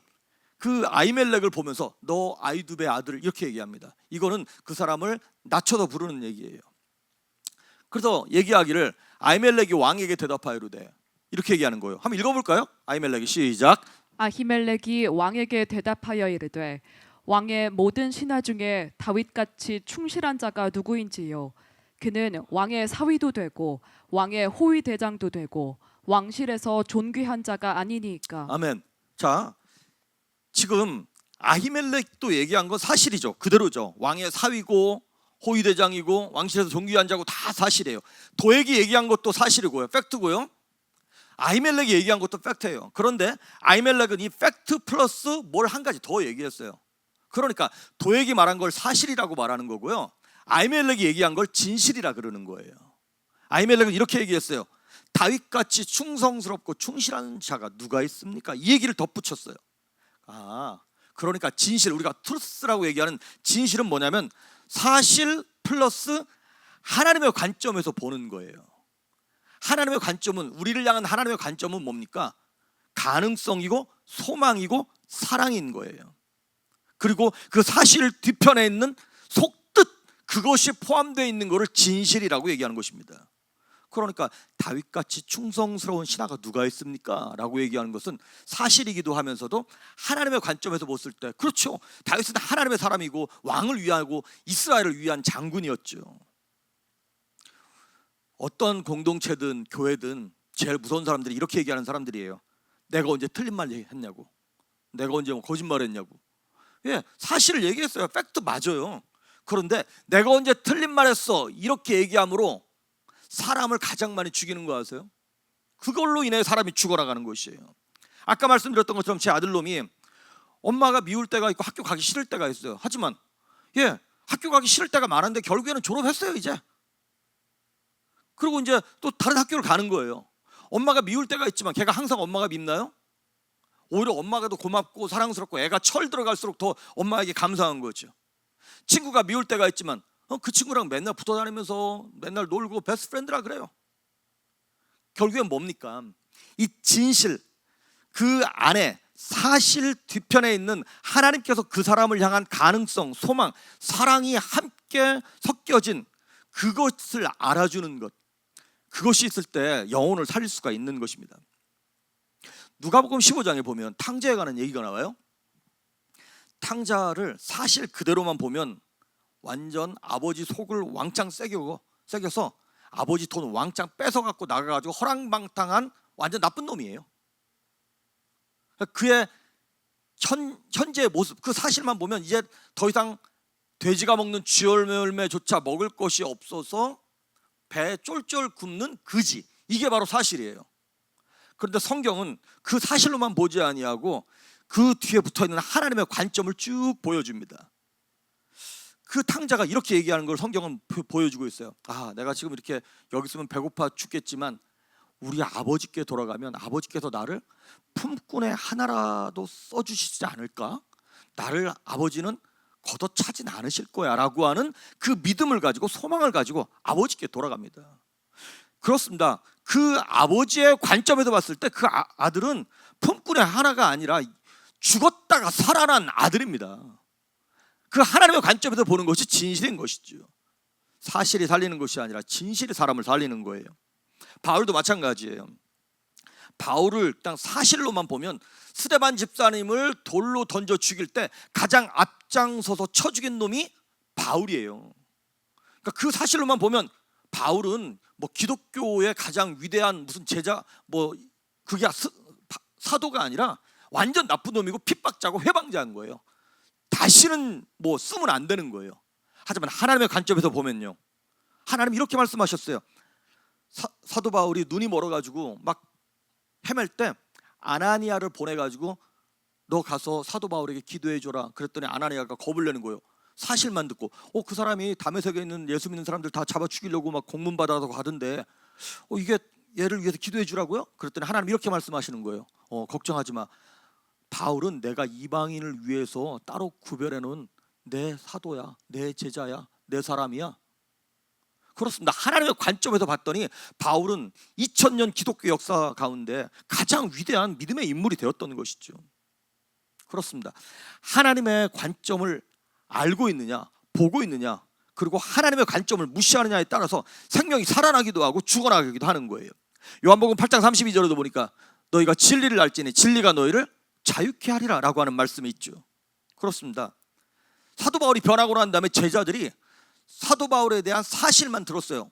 그 아히멜렉을 보면서 너 아히두베 아들 이렇게 얘기합니다. 이거는 그 사람을 낮춰서 부르는 얘기예요. 그래서 얘기하기를 아히멜렉이 왕에게 대답하여 이르되 이렇게 얘기하는 거예요. 한번 읽어볼까요? 아히멜렉이 시작. 아히멜렉이 왕에게 대답하여 이르되 왕의 모든 신하 중에 다윗같이 충실한 자가 누구인지요? 그는 왕의 사위도 되고 왕의 호위 대장도 되고 왕실에서 존귀한 자가 아니니까. 아멘. 자, 지금 아히멜렉도 얘기한 건 사실이죠. 그대로죠. 왕의 사위고 호위 대장이고 왕실에서 존귀한 자고 다 사실이에요. 도액이 얘기한 것도 사실이고요. 팩트고요. 아히멜렉이 얘기한 것도 팩트예요. 그런데 아히멜렉은 이 팩트 플러스 뭘 한 가지 더 얘기했어요. 그러니까 도액이 말한 걸 사실이라고 말하는 거고요. 아히멜렉이 얘기한 걸 진실이라 그러는 거예요. 아히멜렉은 이렇게 얘기했어요. 다윗같이 충성스럽고 충실한 자가 누가 있습니까? 이 얘기를 덧붙였어요. 그러니까 진실, 우리가 트루스라고 얘기하는 진실은 뭐냐면 사실 플러스 하나님의 관점에서 보는 거예요. 하나님의 관점은, 우리를 향한 하나님의 관점은 뭡니까? 가능성이고 소망이고 사랑인 거예요. 그리고 그 사실 뒤편에 있는 속뜻, 그것이 포함되어 있는 것을 진실이라고 얘기하는 것입니다. 그러니까 다윗같이 충성스러운 신하가 누가 있습니까? 라고 얘기하는 것은 사실이기도 하면서도 하나님의 관점에서 봤을 때 그렇죠, 다윗은 하나님의 사람이고 왕을 위하고 이스라엘을 위한 장군이었죠. 어떤 공동체든 교회든 제일 무서운 사람들이 이렇게 얘기하는 사람들이에요. 내가 언제 틀린 말 얘기했냐고, 내가 언제 거짓말 했냐고. 예, 사실을 얘기했어요. 팩트 맞아요. 그런데 내가 언제 틀린 말 했어 이렇게 얘기함으로 사람을 가장 많이 죽이는 거 아세요? 그걸로 인해 사람이 죽어나가는 것이에요. 아까 말씀드렸던 것처럼 제 아들놈이 엄마가 미울 때가 있고 학교 가기 싫을 때가 있어요. 하지만 학교 가기 싫을 때가 많은데 결국에는 졸업했어요 이제. 그리고 이제 또 다른 학교를 가는 거예요. 엄마가 미울 때가 있지만 걔가 항상 엄마가 밉나요? 오히려 엄마가 더 고맙고 사랑스럽고 애가 철 들어갈수록 더 엄마에게 감사한 거죠. 친구가 미울 때가 있지만 그 친구랑 맨날 붙어 다니면서 맨날 놀고 베스트 프렌드라 그래요. 결국엔 뭡니까? 이 진실, 그 안에 사실 뒤편에 있는 하나님께서 그 사람을 향한 가능성, 소망, 사랑이 함께 섞여진 그것을 알아주는 것, 그것이 있을 때 영혼을 살릴 수가 있는 것입니다. 누가복음 15장에 보면 탕자에 관한 얘기가 나와요. 탕자를 사실 그대로만 보면 완전 아버지 속을 왕창 새겨서 아버지 돈 왕창 뺏어갖고 나가가지고 허랑방탕한 완전 나쁜 놈이에요. 그의 현재의 모습, 그 사실만 보면 이제 더 이상 돼지가 먹는 쥐열매조차 먹을 것이 없어서 배에 쫄쫄 굶는 그지, 이게 바로 사실이에요. 그런데 성경은 그 사실로만 보지 아니하고 그 뒤에 붙어있는 하나님의 관점을 쭉 보여줍니다. 그 탕자가 이렇게 얘기하는 걸 성경은 보여주고 있어요. 내가 지금 이렇게 여기 있으면 배고파 죽겠지만 우리 아버지께 돌아가면 아버지께서 나를 품꾼의 하나라도 써주시지 않을까? 나를 아버지는 걷어차진 않으실 거야 라고 하는 그 믿음을 가지고 소망을 가지고 아버지께 돌아갑니다. 그렇습니다. 그 아버지의 관점에서 봤을 때 그 아들은 품꾼의 하나가 아니라 죽었다가 살아난 아들입니다. 그 하나님의 관점에서 보는 것이 진실인 것이죠. 사실이 살리는 것이 아니라 진실이 사람을 살리는 거예요. 바울도 마찬가지예요. 바울을 그냥 사실로만 보면 스데반 집사님을 돌로 던져 죽일 때 가장 앞장서서 쳐 죽인 놈이 바울이에요. 그러니까 그 사실로만 보면 바울은 뭐 기독교의 가장 위대한 무슨 제자 그게 사도가 아니라 완전 나쁜 놈이고 핍박자고 회방자인 거예요. 다시는 쓰면 안 되는 거예요. 하지만 하나님의 관점에서 보면요, 하나님 이렇게 말씀하셨어요. 사도 바울이 눈이 멀어가지고 막 헤맬 때 아나니아를 보내가지고 너 가서 사도 바울에게 기도해줘라 그랬더니 아나니아가 겁을 내는 거예요. 사실만 듣고 그 사람이 다메섹에 있는 예수 믿는 사람들 다 잡아 죽이려고 막 공문 받아서 가던데 이게 얘를 위해서 기도해 주라고요? 그랬더니 하나님 이렇게 말씀하시는 거예요. 걱정하지 마. 바울은 내가 이방인을 위해서 따로 구별해 놓은 내 사도야, 내 제자야, 내 사람이야. 그렇습니다. 하나님의 관점에서 봤더니 바울은 2000년 기독교 역사 가운데 가장 위대한 믿음의 인물이 되었던 것이죠. 그렇습니다. 하나님의 관점을 알고 있느냐, 보고 있느냐, 그리고 하나님의 관점을 무시하느냐에 따라서 생명이 살아나기도 하고 죽어나가기도 하는 거예요. 요한복음 8장 32절에도 보니까 너희가 진리를 알지니 진리가 너희를 자유케 하리라 라고 하는 말씀이 있죠. 그렇습니다. 사도 바울이 변하고 난 다음에 제자들이 사도 바울에 대한 사실만 들었어요.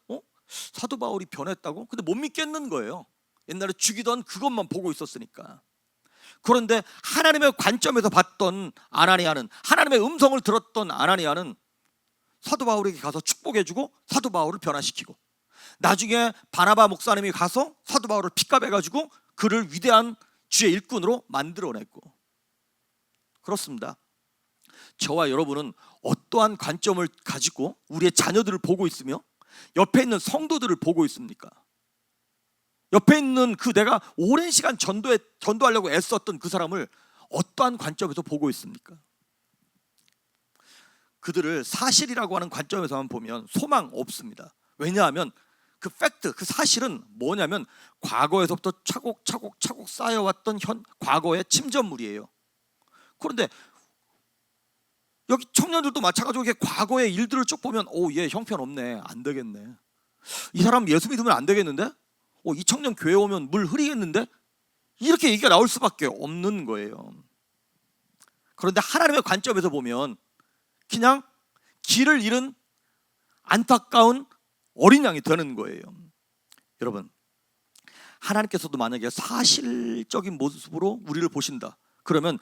사도 바울이 변했다고? 근데 못 믿겠는 거예요. 옛날에 죽이던 그것만 보고 있었으니까. 그런데 하나님의 관점에서 봤던 아나니아는, 하나님의 음성을 들었던 아나니아는 사도 바울에게 가서 축복해주고 사도 바울을 변화시키고, 나중에 바나바 목사님이 가서 사도 바울을 픽업해가지고 그를 위대한 주의 일꾼으로 만들어냈고. 그렇습니다. 저와 여러분은 어떠한 관점을 가지고 우리의 자녀들을 보고 있으며 옆에 있는 성도들을 보고 있습니까? 옆에 있는 그 내가 오랜 시간 전도하려고 애썼던 그 사람을 어떠한 관점에서 보고 있습니까? 그들을 사실이라고 하는 관점에서만 보면 소망 없습니다. 왜냐하면 그 팩트, 그 사실은 뭐냐면 과거에서부터 차곡차곡 쌓여왔던 과거의 침전물이에요. 그런데 여기 청년들도 마찬가지로 이렇게 과거의 일들을 쭉 보면 얘 형편없네, 안 되겠네, 이 사람 예수 믿으면 안 되겠는데, 이 청년 교회 오면 물 흐리겠는데, 이렇게 얘기가 나올 수밖에 없는 거예요. 그런데 하나님의 관점에서 보면 그냥 길을 잃은 안타까운 어린 양이 되는 거예요. 여러분, 하나님께서도 만약에 사실적인 모습으로 우리를 보신다 그러면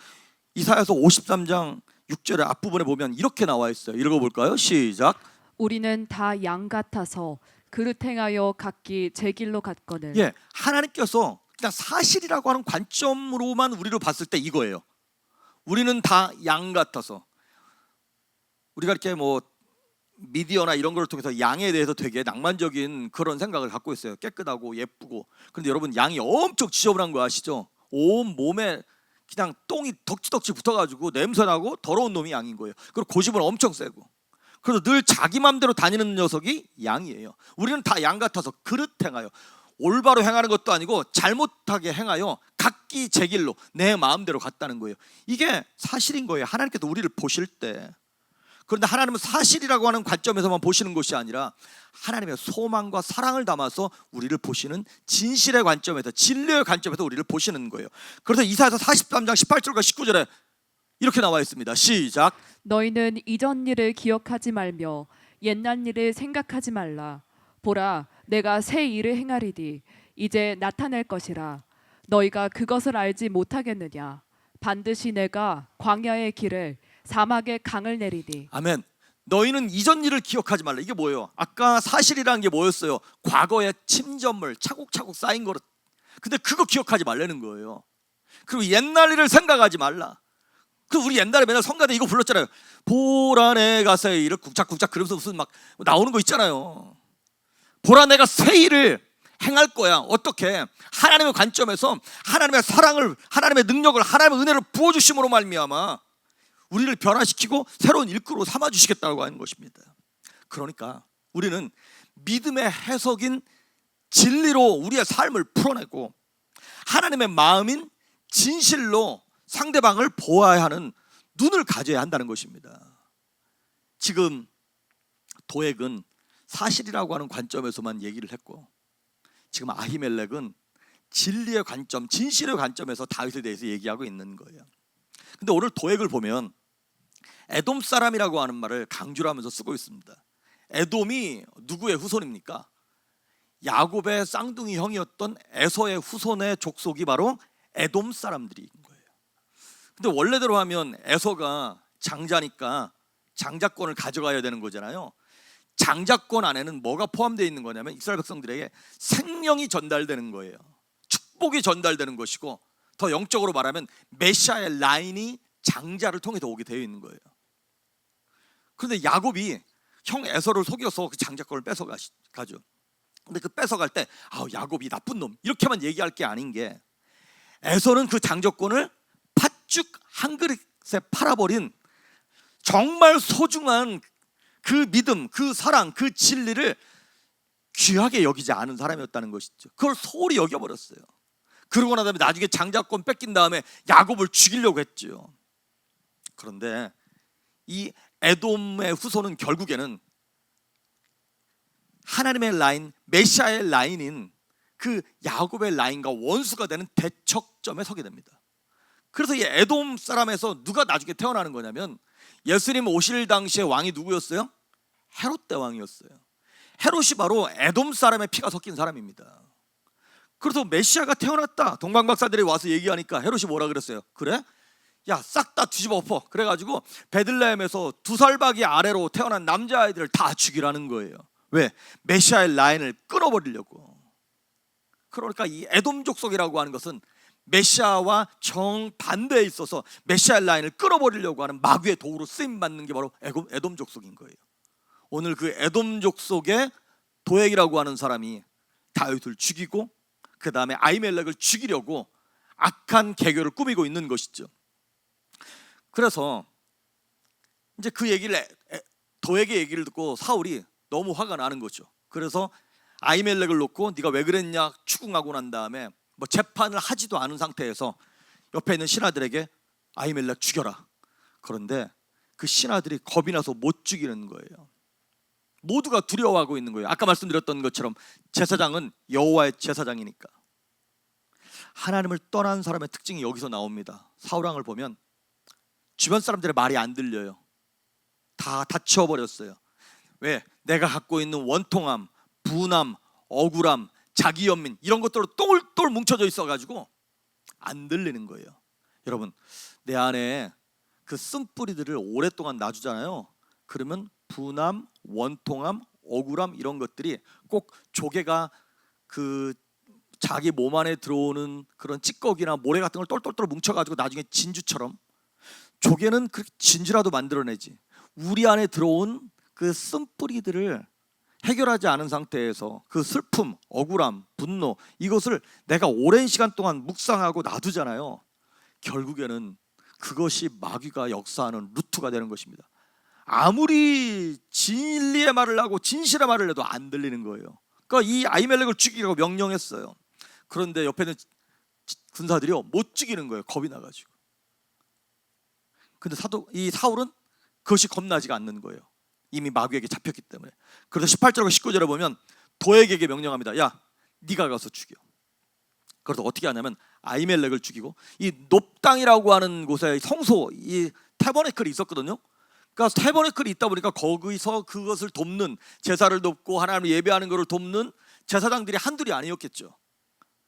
이사야서 53장 6절의 앞부분에 보면 이렇게 나와 있어요. 읽어볼까요? 시작. 우리는 다 양 같아서 그릇 행하여 각기 제 길로 갔거늘. 예, 하나님께서 그냥 사실이라고 하는 관점으로만 우리를 봤을 때 이거예요. 우리는 다 양 같아서. 우리가 이렇게 뭐 미디어나 이런 걸 통해서 양에 대해서 되게 낭만적인 그런 생각을 갖고 있어요. 깨끗하고 예쁘고. 그런데 여러분, 양이 엄청 지저분한 거 아시죠? 온 몸에 그냥 똥이 덕지덕지 붙어가지고 냄새나고 더러운 놈이 양인 거예요. 그리고 고집은 엄청 세고. 그래서 늘 자기 맘대로 다니는 녀석이 양이에요. 우리는 다 양 같아서 그릇 행하여, 올바로 행하는 것도 아니고 잘못하게 행하여 각기 제 길로 내 마음대로 갔다는 거예요. 이게 사실인 거예요. 하나님께서 우리를 보실 때. 그런데 하나님은 사실이라고 하는 관점에서만 보시는 것이 아니라 하나님의 소망과 사랑을 담아서 우리를 보시는 진실의 관점에서, 진리의 관점에서 우리를 보시는 거예요. 그래서 이사야서 43장 18절과 19절에 이렇게 나와 있습니다. 시작. 너희는 이전 일을 기억하지 말며 옛날 일을 생각하지 말라. 보라, 내가 새 일을 행하리니 이제 나타낼 것이라. 너희가 그것을 알지 못하겠느냐. 반드시 내가 광야의 길을, 사막의 강을 내리니. 아멘. 너희는 이전 일을 기억하지 말라. 이게 뭐예요? 아까 사실이라는 게 뭐였어요? 과거의 침전물 차곡차곡 쌓인 거를. 근데 그거 기억하지 말라는 거예요. 그리고 옛날 일을 생각하지 말라. 그 우리 옛날에 맨날 성가대 이거 불렀잖아요. 보라 내가 새 일을 국작국작 그러면서 무슨 막 나오는 거 있잖아요. 보라 내가 새 일을 행할 거야. 어떻게? 하나님의 관점에서 하나님의 사랑을, 하나님의 능력을, 하나님의 은혜를 부어주심으로 말미암아 우리를 변화시키고 새로운 일꾼으로 삼아주시겠다고 하는 것입니다. 그러니까 우리는 믿음의 해석인 진리로 우리의 삶을 풀어내고 하나님의 마음인 진실로 상대방을 보아야 하는 눈을 가져야 한다는 것입니다. 지금 도액은 사실이라고 하는 관점에서만 얘기를 했고, 지금 아히멜렉은 진리의 관점, 진실의 관점에서 다윗에 대해서 얘기하고 있는 거예요. 근데 오늘 도액을 보면 에돔 사람이라고 하는 말을 강조를 하면서 쓰고 있습니다. 에돔이 누구의 후손입니까? 야곱의 쌍둥이 형이었던 에서의 후손의 족속이 바로 에돔 사람들인 거예요. 근데 원래대로 하면 에서가 장자니까 장자권을 가져가야 되는 거잖아요. 장자권 안에는 뭐가 포함되어 있는 거냐면 이스라엘 백성들에게 생명이 전달되는 거예요. 축복이 전달되는 것이고, 더 영적으로 말하면 메시아의 라인이 장자를 통해서 오게 되어 있는 거예요. 그런데 야곱이 형 에서를 속여서 그 장자권을 뺏어가죠. 근데 그 뺏어갈 때 야곱이 나쁜 놈 이렇게만 얘기할 게 아닌 게, 에서는 그 장자권을 팥죽 한 그릇에 팔아버린 정말 소중한 그 믿음, 그 사랑, 그 진리를 귀하게 여기지 않은 사람이었다는 것이죠. 그걸 소홀히 여겨버렸어요. 그러고 난 다음에 나중에 장자권 뺏긴 다음에 야곱을 죽이려고 했죠. 그런데 이 에돔의 후손은 결국에는 하나님의 라인, 메시아의 라인인 그 야곱의 라인과 원수가 되는 대척점에 서게 됩니다. 그래서 이 에돔 사람에서 누가 나중에 태어나는 거냐면, 예수님 오실 당시에 왕이 누구였어요? 헤롯 대왕이었어요. 헤롯이 바로 에돔 사람의 피가 섞인 사람입니다. 그래서 메시아가 태어났다. 동방박사들이 와서 얘기하니까 헤롯이 뭐라 그랬어요? 그래? 야, 싹 다 뒤집어 엎어. 그래가지고 베들레헴에서 2살박이 아래로 태어난 남자아이들을 다 죽이라는 거예요. 왜? 메시아의 라인을 끊어버리려고. 그러니까 이 에돔 족속이라고 하는 것은 메시아와 정반대에 있어서 메시아의 라인을 끊어버리려고 하는 마귀의 도구로 쓰임받는 게 바로 에돔 족속인 거예요. 오늘 그 에돔 족속의 도액이라고 하는 사람이 다윗을 죽이고 그 다음에 아히멜렉을 죽이려고 악한 계교를 꾸미고 있는 것이죠. 그래서 이제 그 얘기를, 도액의 얘기를 듣고 사울이 너무 화가 나는 거죠. 그래서 아히멜렉을 놓고 네가 왜 그랬냐 추궁하고 난 다음에 뭐 재판을 하지도 않은 상태에서 옆에 있는 신하들에게 아히멜렉 죽여라. 그런데 그 신하들이 겁이 나서 못 죽이는 거예요. 모두가 두려워하고 있는 거예요. 아까 말씀드렸던 것처럼 제사장은 여호와의 제사장이니까. 하나님을 떠난 사람의 특징이 여기서 나옵니다. 사울왕을 보면 주변 사람들의 말이 안 들려요. 다 닫혀버렸어요. 왜? 내가 갖고 있는 원통함, 분함, 억울함, 자기연민 이런 것들로 똘똘 뭉쳐져 있어가지고 안 들리는 거예요. 여러분, 내 안에 그 쓴뿌리들을 오랫동안 놔주잖아요. 그러면 분함, 원통함, 억울함 이런 것들이 꼭 조개가 그 자기 몸 안에 들어오는 그런 찌꺼기나 모래 같은 걸 똘똘똘 뭉쳐가지고 나중에 진주처럼, 조개는 그렇게 진주라도 만들어내지 우리 안에 들어온 그 쓴뿌리들을 해결하지 않은 상태에서 그 슬픔, 억울함, 분노 이것을 내가 오랜 시간 동안 묵상하고 놔두잖아요. 결국에는 그것이 마귀가 역사하는 루트가 되는 것입니다. 아무리 진리의 말을 하고 진실의 말을 해도 안 들리는 거예요. 그러니까 이 아히멜렉을 죽이라고 명령했어요. 그런데 옆에 있는 군사들이요 못 죽이는 거예요. 겁이 나가지고. 근데 이 사울은 그것이 겁나지가 않는 거예요. 이미 마귀에게 잡혔기 때문에. 그래서 18절과 19절에 보면 도액에게 명령합니다. 야, 네가 가서 죽여. 그래서 어떻게 하냐면 아히멜렉을 죽이고, 이 높당이라고 하는 곳에 성소, 이 태버네클이 있었거든요. 그러니까 태버네클이 있다 보니까 거기서 그것을 돕는, 제사를 돕고 하나님을 예배하는 것을 돕는 제사장들이 한둘이 아니었겠죠.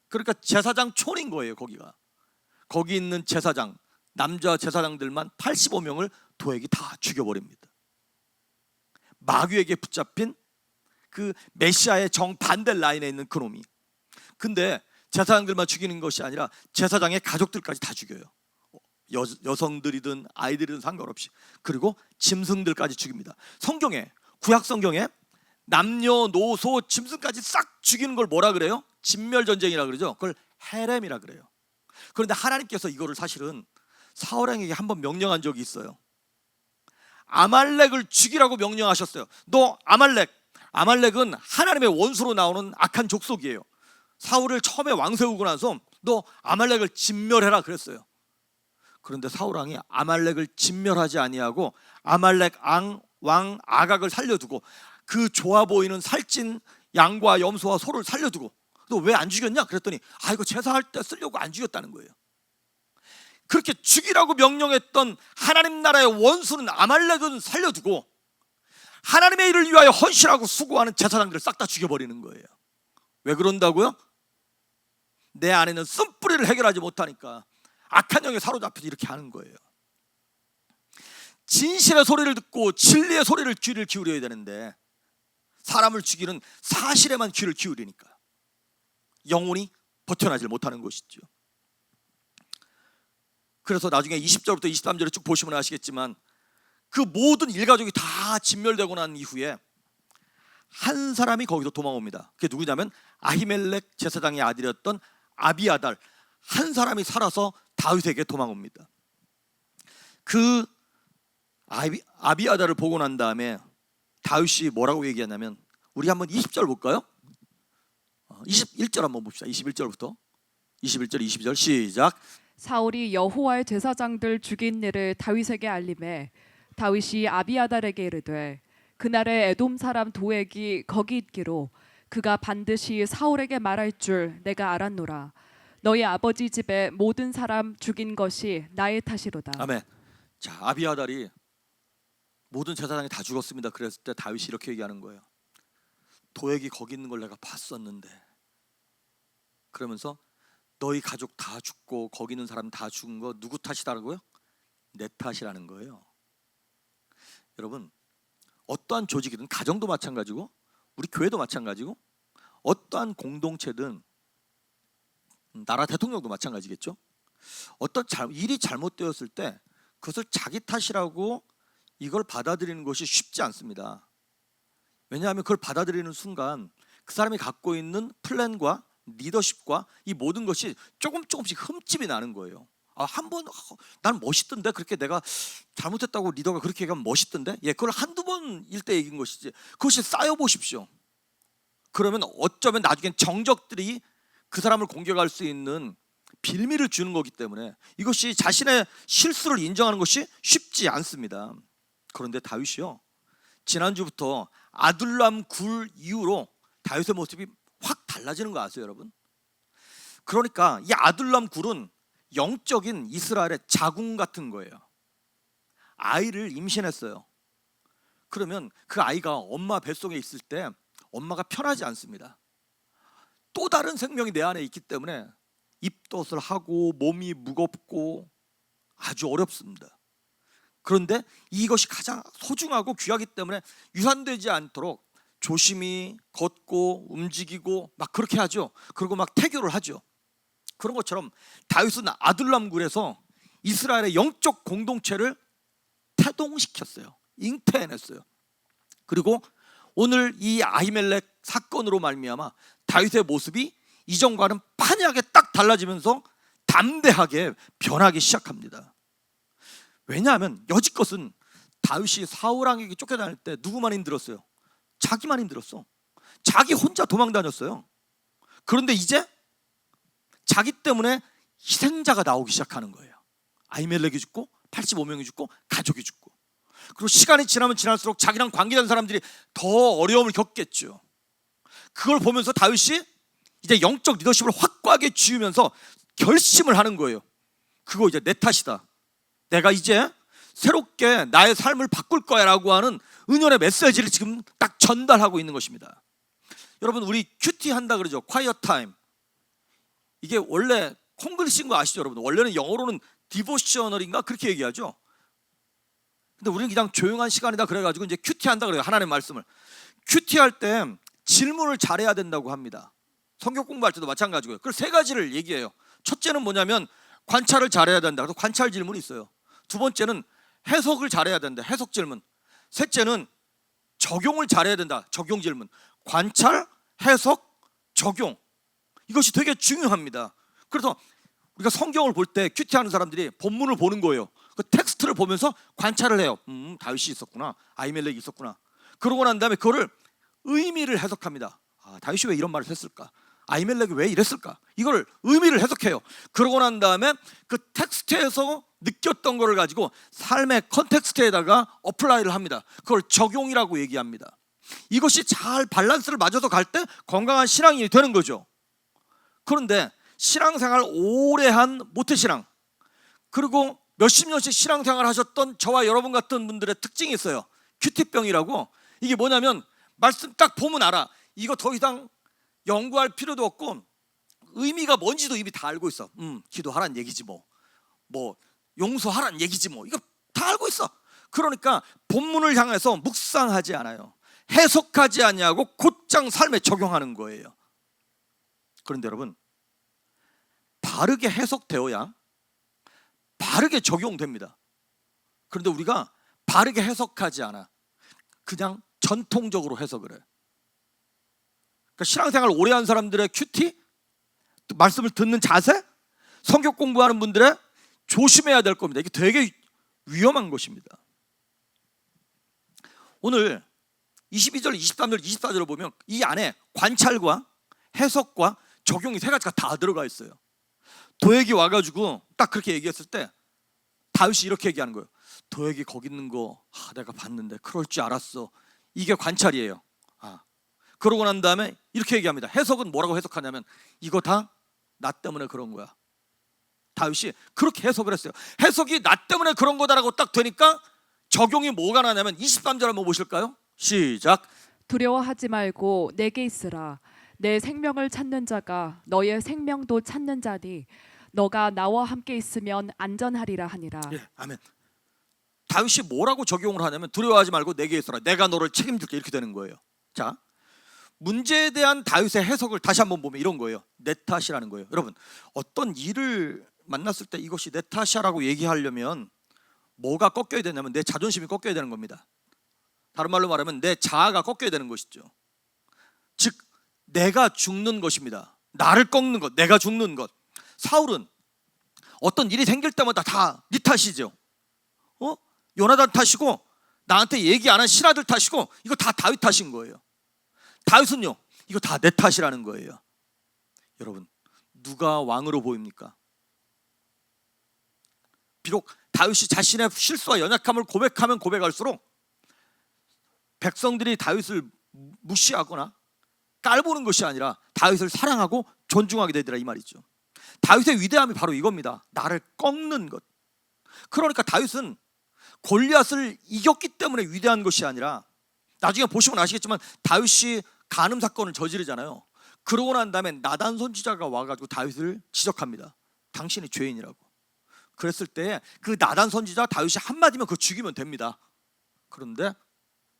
그러니까 제사장 촌인 거예요. 거기 있는 제사장, 남자 제사장들만 85명을 도액이 다 죽여버립니다. 마귀에게 붙잡힌 그 메시아의 정반대 라인에 있는 그놈이. 근데 제사장들만 죽이는 것이 아니라 제사장의 가족들까지 다 죽여요. 여성들이든 아이들이든 상관없이. 그리고 짐승들까지 죽입니다. 성경에, 구약 성경에 남녀노소 짐승까지 싹 죽이는 걸 뭐라 그래요? 진멸전쟁이라 그러죠. 그걸 헤렘이라 그래요. 그런데 하나님께서 이거를 사실은 사울왕에게 한번 명령한 적이 있어요. 아말렉을 죽이라고 명령하셨어요. 너 아말렉은 하나님의 원수로 나오는 악한 족속이에요. 사울을 처음에 왕 세우고 나서 너 아말렉을 진멸해라 그랬어요. 그런데 사울왕이 아말렉을 진멸하지 아니하고 아말렉 왕 아각을 살려두고 그 좋아 보이는 살찐 양과 염소와 소를 살려두고, 너 왜 안 죽였냐? 그랬더니 이거 제사할 때 쓰려고 안 죽였다는 거예요. 그렇게 죽이라고 명령했던 하나님 나라의 원수는 아말렉은 살려두고 하나님의 일을 위하여 헌신하고 수고하는 제사장들을 싹 다 죽여버리는 거예요. 왜 그런다고요? 내 안에는 쓴뿌리를 해결하지 못하니까 악한 영에 사로잡혀서 이렇게 하는 거예요. 진실의 소리를 듣고 진리의 소리를 귀를 기울여야 되는데 사람을 죽이는 사실에만 귀를 기울이니까 영혼이 버텨나질 못하는 것이죠. 그래서 나중에 20절부터 23절에 쭉 보시면 아시겠지만 그 모든 일가족이 다 진멸되고 난 이후에 한 사람이 거기서 도망옵니다. 그게 누구냐면 아히멜렉 제사장의 아들이었던 아비아달, 한 사람이 살아서 다윗에게 도망옵니다. 그 아비아달을 보고 난 다음에 다윗이 뭐라고 얘기하냐면, 우리 한번 20절 볼까요? 21절 한번 봅시다. 21절부터 21절 22절 시작. 사울이 여호와의 제사장들 죽인 일을 다윗에게 알림해 다윗이 아비아달에게 이르되 그날에 에돔 사람 도액이 거기 있기로 그가 반드시 사울에게 말할 줄 내가 알았노라. 너희 아버지 집에 모든 사람 죽인 것이 나의 탓이로다. 아멘. 자, 아비아달이 모든 제사장이 다 죽었습니다. 그랬을 때 다윗이 이렇게 얘기하는 거예요. 도액이 거기 있는 걸 내가 봤었는데, 그러면서 너희 가족 다 죽고 거기 있는 사람 다 죽은 거 누구 탓이다라고요? 내 탓이라는 거예요. 여러분, 어떠한 조직이든, 가정도 마찬가지고 우리 교회도 마찬가지고 어떠한 공동체든 나라 대통령도 마찬가지겠죠. 어떤 일이 잘못되었을 때 그것을 자기 탓이라고 이걸 받아들이는 것이 쉽지 않습니다. 왜냐하면 그걸 받아들이는 순간 그 사람이 갖고 있는 플랜과 리더십과 이 모든 것이 조금씩 흠집이 나는 거예요. 한번 난 멋있던데, 그렇게 내가 잘못했다고 리더가 그렇게 얘기하면 멋있던데, 그걸 한두 번일 때 얘기한 것이지, 그것이 쌓여 보십시오. 그러면 어쩌면 나중엔 정적들이 그 사람을 공격할 수 있는 빌미를 주는 거기 때문에 이것이 자신의 실수를 인정하는 것이 쉽지 않습니다. 그런데 다윗이요, 지난주부터 아둘람 굴 이후로 다윗의 모습이 확 달라지는 거 아세요, 여러분? 그러니까 이 아둘람 굴은 영적인 이스라엘의 자궁 같은 거예요. 아이를 임신했어요. 그러면 그 아이가 엄마 뱃속에 있을 때 엄마가 편하지 않습니다. 또 다른 생명이 내 안에 있기 때문에 입덧을 하고 몸이 무겁고 아주 어렵습니다. 그런데 이것이 가장 소중하고 귀하기 때문에 유산되지 않도록 조심히 걷고 움직이고 막 그렇게 하죠. 그리고 막 태교를 하죠. 그런 것처럼 다윗은 아둘람굴에서 이스라엘의 영적 공동체를 태동시켰어요. 잉태해냈어요. 그리고 오늘 이 아히멜렉 사건으로 말미암아 다윗의 모습이 이전과는 판이하게 딱 달라지면서 담대하게 변하기 시작합니다. 왜냐하면 여지껏은 다윗이 사울 왕에게 쫓겨다닐 때 누구만 힘들었어요? 자기만 힘들었어. 자기 혼자 도망 다녔어요. 그런데 이제 자기 때문에 희생자가 나오기 시작하는 거예요. 아히멜렉이 죽고 85명이 죽고 가족이 죽고, 그리고 시간이 지나면 지날수록 자기랑 관계된 사람들이 더 어려움을 겪겠죠. 그걸 보면서 다윗이 이제 영적 리더십을 확고하게 쥐으면서 결심을 하는 거예요. 그거 이제 내 탓이다. 내가 이제 새롭게 나의 삶을 바꿀 거야 라고 하는 은연의 메시지를 지금 딱 전달하고 있는 것입니다. 여러분, 우리 큐티 한다 그러죠. quiet time. 이게 원래 콩글리시인 거 아시죠 여러분? 원래는 영어로는 디보셔널인가 그렇게 얘기하죠. 근데 우리는 그냥 조용한 시간이다 그래가지고 이제 큐티 한다 그래요. 하나님의 말씀을 큐티 할 때 질문을 잘해야 된다고 합니다. 성경 공부할 때도 마찬가지고요. 그래서 세 가지를 얘기해요. 첫째는 뭐냐면 관찰을 잘해야 된다. 그래서 관찰 질문이 있어요. 두 번째는 해석을 잘해야 된다. 해석 질문. 셋째는 적용을 잘해야 된다. 적용 질문. 관찰, 해석, 적용. 이것이 되게 중요합니다. 그래서 우리가 성경을 볼 때 큐티하는 사람들이 본문을 보는 거예요. 그 텍스트를 보면서 관찰을 해요. 다윗이 있었구나. 아히멜렉이 있었구나. 그러고 난 다음에 그거를 의미를 해석합니다. 다윗이 왜 이런 말을 했을까? 아히멜렉이 왜 이랬을까? 이걸 의미를 해석해요. 그러고 난 다음에 그 텍스트에서 느꼈던 거를 가지고 삶의 컨텍스트에다가 어플라이를 합니다. 그걸 적용이라고 얘기합니다. 이것이 잘 밸런스를 맞아서 갈 때 건강한 신앙이 되는 거죠. 그런데 신앙생활 오래 한 모태신앙, 그리고 몇십 년씩 신앙생활 하셨던 저와 여러분 같은 분들의 특징이 있어요. 큐티병이라고. 이게 뭐냐면 말씀 딱 보면 알아. 이거 더 이상 연구할 필요도 없고 의미가 뭔지도 이미 다 알고 있어. 기도하란 얘기지 뭐 용서하란 얘기지 뭐. 이거 다 알고 있어. 그러니까 본문을 향해서 묵상하지 않아요. 해석하지 않냐고 곧장 삶에 적용하는 거예요. 그런데 여러분, 바르게 해석되어야 바르게 적용됩니다. 그런데 우리가 바르게 해석하지 않아. 그냥 전통적으로 해석을 해. 그러니까 신앙생활 오래 한 사람들의 큐티, 또 말씀을 듣는 자세, 성경 공부하는 분들의 조심해야 될 겁니다. 이게 되게 위험한 것입니다. 오늘 22절, 23절, 24절을 보면 이 안에 관찰과 해석과 적용이 세 가지가 다 들어가 있어요. 도액이 와가지고 딱 그렇게 얘기했을 때 다윗이 이렇게 얘기하는 거예요. 도액이 거기 있는 거 내가 봤는데 그럴 줄 알았어. 이게 관찰이에요. 그러고 난 다음에 이렇게 얘기합니다. 해석은 뭐라고 해석하냐면 이거 다 나 때문에 그런 거야. 다윗이 그렇게 해석을 했어요. 해석이 나 때문에 그런 거다라고 딱 되니까 적용이 뭐가 나냐면 23절 한번 보실까요? 시작. 두려워하지 말고 내게 있으라. 내 생명을 찾는 자가 너의 생명도 찾는 자니 너가 나와 함께 있으면 안전하리라 하니라. 예, 아멘. 다윗이 뭐라고 적용을 하냐면 두려워하지 말고 내게 있어라. 내가 너를 책임질게. 이렇게 되는 거예요. 자, 문제에 대한 다윗의 해석을 다시 한번 보면 이런 거예요. 내 탓이라는 거예요. 여러분, 어떤 일을 만났을 때 이것이 내 탓이라고 얘기하려면 뭐가 꺾여야 되냐면 내 자존심이 꺾여야 되는 겁니다. 다른 말로 말하면 내 자아가 꺾여야 되는 것이죠. 즉 내가 죽는 것입니다. 나를 꺾는 것, 내가 죽는 것. 사울은 어떤 일이 생길 때마다 다 네 탓이죠. 요나단 탓이고 나한테 얘기 안 한 신하들 탓이고 이거 다 다윗 탓인 거예요. 다윗은요, 이거 다 내 탓이라는 거예요. 여러분, 누가 왕으로 보입니까? 비록 다윗이 자신의 실수와 연약함을 고백하면 고백할수록 백성들이 다윗을 무시하거나 깔보는 것이 아니라 다윗을 사랑하고 존중하게 되더라 이 말이죠. 다윗의 위대함이 바로 이겁니다. 나를 꺾는 것. 그러니까 다윗은 골리앗을 이겼기 때문에 위대한 것이 아니라, 나중에 보시면 아시겠지만 다윗이 간음 사건을 저지르잖아요. 그러고 난 다음에 나단 선지자가 와가지고 다윗을 지적합니다. 당신이 죄인이라고. 그랬을 때 그 나단 선지자 다윗이 한마디면 그거 죽이면 됩니다. 그런데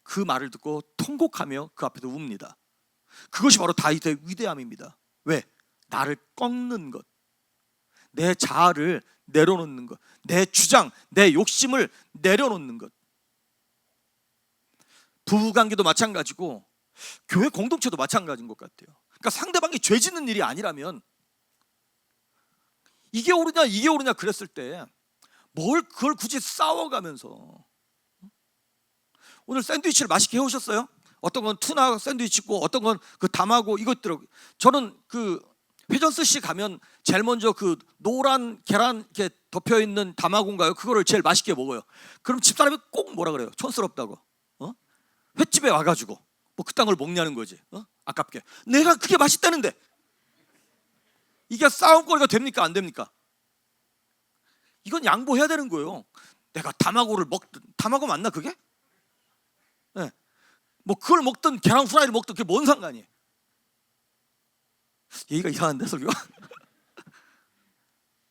그 말을 듣고 통곡하며 그 앞에서 웁니다. 그것이 바로 다윗의 위대함입니다. 왜? 나를 꺾는 것, 내 자아를 내려놓는 것, 내 주장, 내 욕심을 내려놓는 것. 부부관계도 마찬가지고 교회 공동체도 마찬가지인 것 같아요. 그러니까 상대방이 죄 짓는 일이 아니라면 이게 옳으냐 그랬을 때 뭘 그걸 굳이 싸워가면서. 오늘 샌드위치를 맛있게 해오셨어요? 어떤 건 투나 샌드위치 있고 어떤 건 그 담하고 이것들하고. 저는 그 회전 스시 가면 제일 먼저 그 노란 계란 이렇게 덮여 있는 담하고인가요? 그거를 제일 맛있게 먹어요. 그럼 집사람이 꼭 뭐라 그래요? 촌스럽다고. 횟집에 와가지고 뭐 그딴 걸 먹냐는 거지. 아깝게. 내가 그게 맛있다는데. 이게 싸움거리가 됩니까? 안 됩니까? 이건 양보해야 되는 거예요. 내가 담하고를 먹든, 담하고 맞나 그게? 네. 뭐 그걸 먹든 계란 후라이를 먹든 그게 뭔 상관이에요? 얘기가 이상한데 설교가?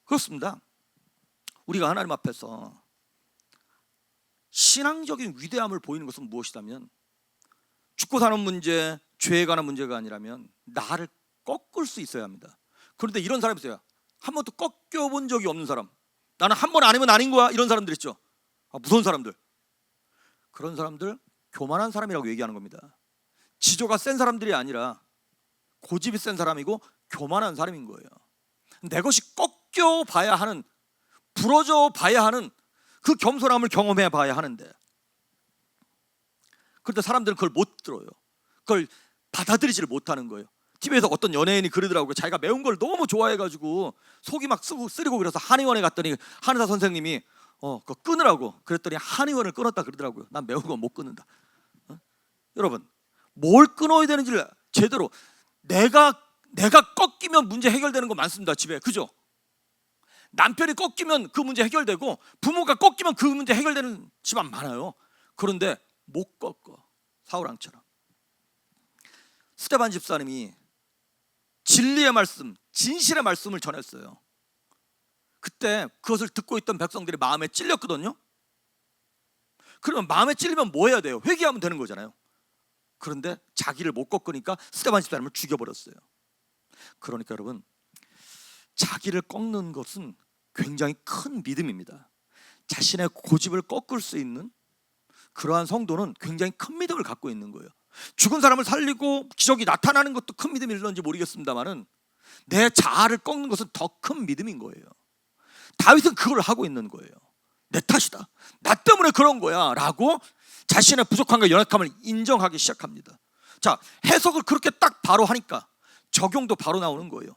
그렇습니다. 우리가 하나님 앞에서 신앙적인 위대함을 보이는 것은 무엇이냐면 죽고 사는 문제, 죄에 관한 문제가 아니라면 나를 꺾을 수 있어야 합니다. 그런데 이런 사람이 있어요. 한 번도 꺾여본 적이 없는 사람. 나는 한 번 아니면 아닌 거야. 이런 사람들 있죠. 무서운 사람들. 그런 사람들 교만한 사람이라고 얘기하는 겁니다. 지조가 센 사람들이 아니라 고집이 센 사람이고 교만한 사람인 거예요. 내 것이 꺾여 봐야 하는, 부러져 봐야 하는 그 겸손함을 경험해 봐야 하는데, 그런데 사람들은 그걸 못 들어요. 그걸 받아들이지를 못하는 거예요. TV에서 어떤 연예인이 그러더라고요. 자기가 매운 걸 너무 좋아해가지고 속이 막 쓰리고 그래서 한의원에 갔더니 한의사 선생님이 그거 끊으라고 그랬더니 한의원을 끊었다 그러더라고요. 난 매운 거 못 끊는다. 여러분, 뭘 끊어야 되는지를 제대로, 내가 꺾이면 문제 해결되는 거 많습니다. 집에. 그죠? 남편이 꺾이면 그 문제 해결되고 부모가 꺾이면 그 문제 해결되는 집안 많아요. 그런데 못 꺾어. 사울왕처럼. 스데반 집사님이 진리의 말씀, 진실의 말씀을 전했어요. 그때 그것을 듣고 있던 백성들이 마음에 찔렸거든요. 그러면 마음에 찔리면 뭐 해야 돼요? 회개하면 되는 거잖아요. 그런데 자기를 못 꺾으니까 스데반 집사님을 죽여버렸어요. 그러니까 여러분, 자기를 꺾는 것은 굉장히 큰 믿음입니다. 자신의 고집을 꺾을 수 있는 그러한 성도는 굉장히 큰 믿음을 갖고 있는 거예요. 죽은 사람을 살리고 기적이 나타나는 것도 큰 믿음일런지 모르겠습니다만은 내 자아를 꺾는 것은 더 큰 믿음인 거예요. 다윗은 그걸 하고 있는 거예요. 내 탓이다, 나 때문에 그런 거야 라고 자신의 부족함과 연약함을 인정하기 시작합니다. 자, 해석을 그렇게 딱 바로 하니까 적용도 바로 나오는 거예요.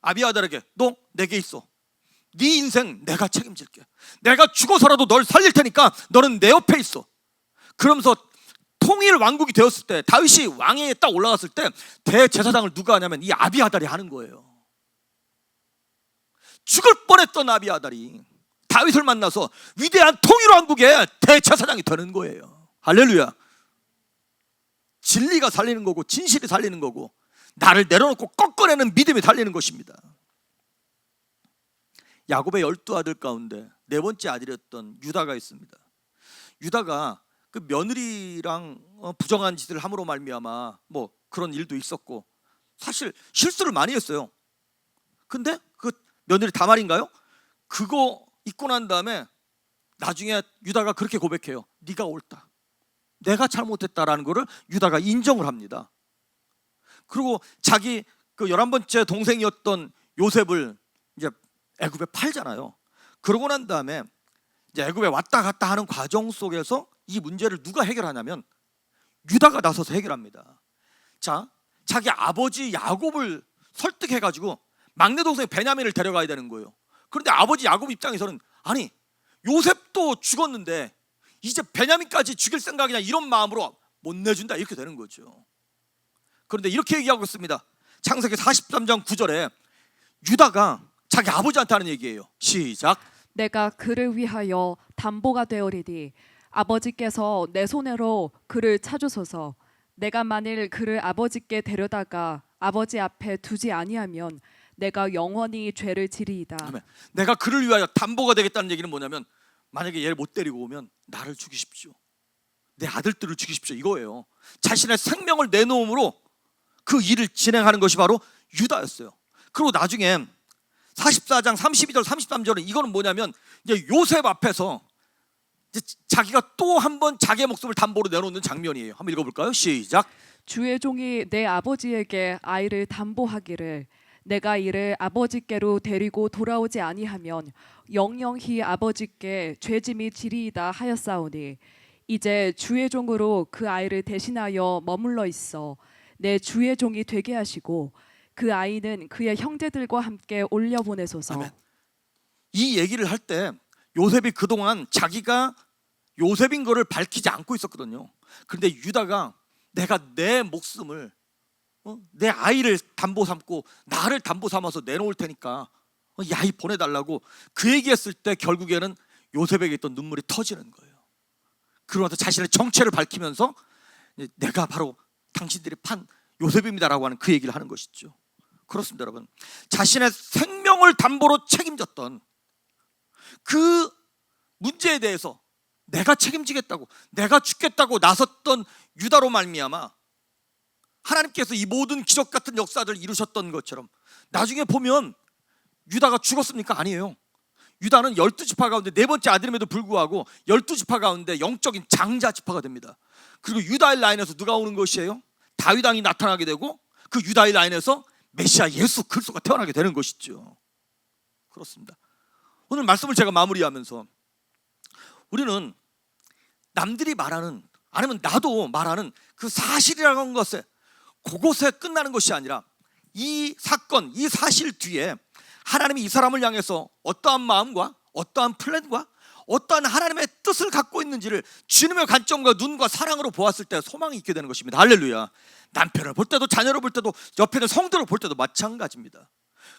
아비아달에게 너 내게 있어, 네 인생 내가 책임질게, 내가 죽어서라도 널 살릴 테니까 너는 내 옆에 있어. 그러면서 통일 왕국이 되었을 때, 다윗이 왕위에 딱 올라갔을 때 대제사장을 누가 하냐면 이 아비아달이 하는 거예요. 죽을 뻔했던 아비아달이 다윗을 만나서 위대한 통일 왕국의 대제사장이 되는 거예요. 할렐루야. 진리가 살리는 거고 진실이 살리는 거고 나를 내려놓고 꺾어내는 믿음이 살리는 것입니다. 야곱의 12아들 가운데 네 번째 아들이었던 유다가 있습니다. 유다가 그 며느리랑 부정한 짓을 함으로 말미암아 뭐 그런 일도 있었고 사실 실수를 많이 했어요. 근데 그 며느리 다말인가요? 그거 있고 난 다음에 나중에 유다가 그렇게 고백해요. 네가 옳다, 내가 잘못했다라는 거를 유다가 인정을 합니다. 그리고 자기 그 11번째 동생이었던 요셉을 이제 애굽에 팔잖아요. 그러고 난 다음에 이제 애굽에 왔다 갔다 하는 과정 속에서 이 문제를 누가 해결하냐면 유다가 나서서 해결합니다. 자, 자기 아버지 야곱을 설득해가지고 막내 동생 베냐민을 데려가야 되는 거예요. 그런데 아버지 야곱 입장에서는 아니 요셉도 죽었는데 이제 베냐민까지 죽일 생각이냐 이런 마음으로 못 내준다 이렇게 되는 거죠. 그런데 이렇게 얘기하고 있습니다. 창세기 43장 9절에 유다가 자기 아버지한테 하는 얘기예요. 시작. 내가 그를 위하여 담보가 되어리니 아버지께서 내 손으로 그를 찾으소서. 내가 만일 그를 아버지께 데려다가 아버지 앞에 두지 아니하면 내가 영원히 죄를 지리이다. 아멘. 내가 그를 위하여 담보가 되겠다는 얘기는 뭐냐면, 만약에 얘를 못 데리고 오면 나를 죽이십시오, 내 아들들을 죽이십시오, 이거예요. 자신의 생명을 내놓음으로 그 일을 진행하는 것이 바로 유다였어요. 그리고 나중에 44장 32절 33절은 이거는 뭐냐면, 이제 요셉 앞에서 이제 자기가 또 한 번 자기의 목숨을 담보로 내놓는 장면이에요. 한번 읽어볼까요? 시작. 주의 종이 내 아버지에게 아이를 담보하기를 내가 이를 아버지께로 데리고 돌아오지 아니하면 영영히 아버지께 죄짐이 지리이다 하였사오니 이제 주의 종으로 그 아이를 대신하여 머물러 있어 내 주의 종이 되게 하시고 그 아이는 그의 형제들과 함께 올려보내소서. 아멘. 이 얘기를 할 때 요셉이 그동안 자기가 요셉인 거를 밝히지 않고 있었거든요. 그런데 유다가 내가 내 목숨을 내 아이를 담보 삼고 나를 담보 삼아서 내놓을 테니까 이 아이 보내달라고 그 얘기했을 때 결국에는 요셉에게 있던 눈물이 터지는 거예요. 그러면서 자신의 정체를 밝히면서 내가 바로 당신들이 판 요셉입니다라고 하는 그 얘기를 하는 것이죠. 그렇습니다, 여러분. 자신의 생명을 담보로 책임졌던 그 문제에 대해서 내가 책임지겠다고, 내가 죽겠다고 나섰던 유다로 말미암아 하나님께서 이 모든 기적 같은 역사들을 이루셨던 것처럼 나중에 보면 유다가 죽었습니까? 아니에요. 유다는 12지파 가운데 네 번째 아들임에도 불구하고 12지파 가운데 영적인 장자 지파가 됩니다. 그리고 유다의 라인에서 누가 오는 것이에요? 다윗 왕이 나타나게 되고 그 유다의 라인에서 메시아 예수 그리스도가 태어나게 되는 것이죠. 그렇습니다. 오늘 말씀을 제가 마무리하면서 우리는 남들이 말하는, 아니면 나도 말하는 그 사실이라는 것에 그곳에 끝나는 것이 아니라 이 사건, 이 사실 뒤에 하나님이 이 사람을 향해서 어떠한 마음과 어떠한 플랜과 어떠한 하나님의 뜻을 갖고 있는지를 주님의 관점과 눈과 사랑으로 보았을 때 소망이 있게 되는 것입니다. 할렐루야. 남편을 볼 때도 자녀를 볼 때도 옆에 있는 성도를 볼 때도 마찬가지입니다.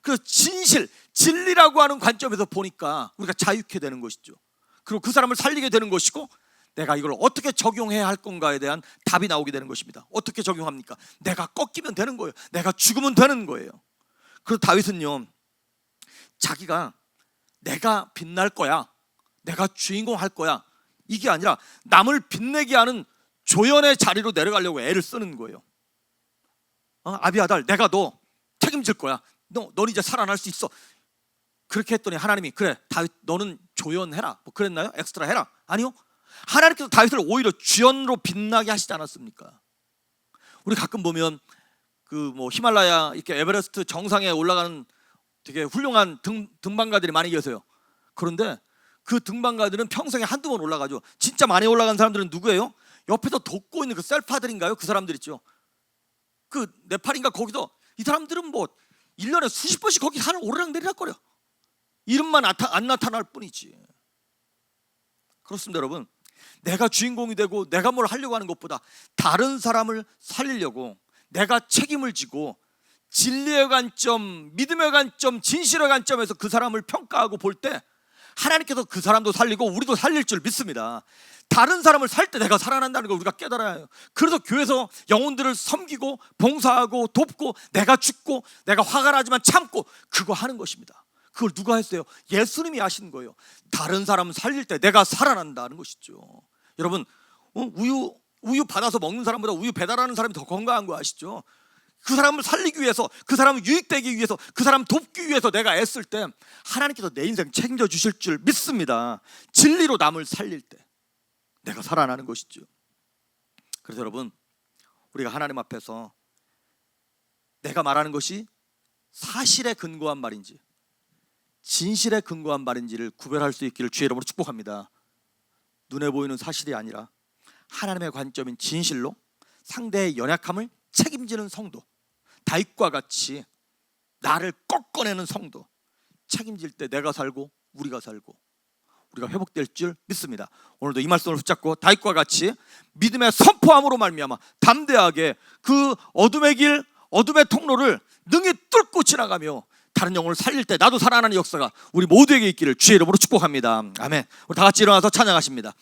그 진실, 진리라고 하는 관점에서 보니까 우리가 자유케 되는 것이죠. 그리고 그 사람을 살리게 되는 것이고 내가 이걸 어떻게 적용해야 할 건가에 대한 답이 나오게 되는 것입니다. 어떻게 적용합니까? 내가 꺾이면 되는 거예요. 내가 죽으면 되는 거예요. 그래서 다윗은요, 자기가 내가 빛날 거야, 내가 주인공 할 거야, 이게 아니라 남을 빛내게 하는 조연의 자리로 내려가려고 애를 쓰는 거예요. 아비아달, 내가 너 책임질 거야. 넌 이제 살아날 수 있어. 그렇게 했더니 하나님이 그래 다윗 너는 조연해라, 뭐 그랬나요? 엑스트라 해라? 아니요. 하나님께서 다윗을 오히려 주연으로 빛나게 하시지 않았습니까? 우리 가끔 보면 그 뭐 히말라야 이렇게 에베레스트 정상에 올라가는 되게 훌륭한 등반가들이 많이 계세요. 그런데 그 등반가들은 평생에 한두 번 올라가죠. 진짜 많이 올라간 사람들은 누구예요? 옆에서 돕고 있는 그 셀파들인가요? 그 사람들 있죠. 그 네팔인가 거기서 이 사람들은 뭐 1년에 수십 번씩 거기 산을 오르락내리락거려. 이름만 안 나타날 뿐이지. 그렇습니다, 여러분. 내가 주인공이 되고 내가 뭘 하려고 하는 것보다 다른 사람을 살리려고 내가 책임을 지고 진리의 관점, 믿음의 관점, 진실의 관점에서 그 사람을 평가하고 볼 때 하나님께서 그 사람도 살리고 우리도 살릴 줄 믿습니다. 다른 사람을 살 때 내가 살아난다는 걸 우리가 깨달아야 해요. 그래서 교회에서 영혼들을 섬기고 봉사하고 돕고 내가 죽고 내가 화가 나지만 참고 그거 하는 것입니다. 그걸 누가 했어요? 예수님이 하신 거예요. 다른 사람을 살릴 때 내가 살아난다는 것이죠. 여러분, 우유 받아서 먹는 사람보다 우유 배달하는 사람이 더 건강한 거 아시죠? 그 사람을 살리기 위해서, 그 사람을 유익되기 위해서, 그 사람 돕기 위해서 내가 애쓸 때 하나님께서 내 인생 책임져 주실 줄 믿습니다. 진리로 남을 살릴 때 내가 살아나는 것이죠. 그래서 여러분, 우리가 하나님 앞에서 내가 말하는 것이 사실에 근거한 말인지 진실에 근거한 말인지를 구별할 수 있기를 주의 이름으로 축복합니다. 눈에 보이는 사실이 아니라 하나님의 관점인 진실로 상대의 연약함을 책임지는 성도, 다윗과 같이 나를 꺾어내는 성도, 책임질 때 내가 살고 우리가 살고 우리가 회복될 줄 믿습니다. 오늘도 이 말씀을 붙잡고 다윗과 같이 믿음의 선포함으로 말미암아 담대하게 그 어둠의 길, 어둠의 통로를 능히 뚫고 지나가며 다른 영혼을 살릴 때 나도 살아나는 역사가 우리 모두에게 있기를 주의 이름으로 축복합니다. 아멘. 우리 다 같이 일어나서 찬양하십니다.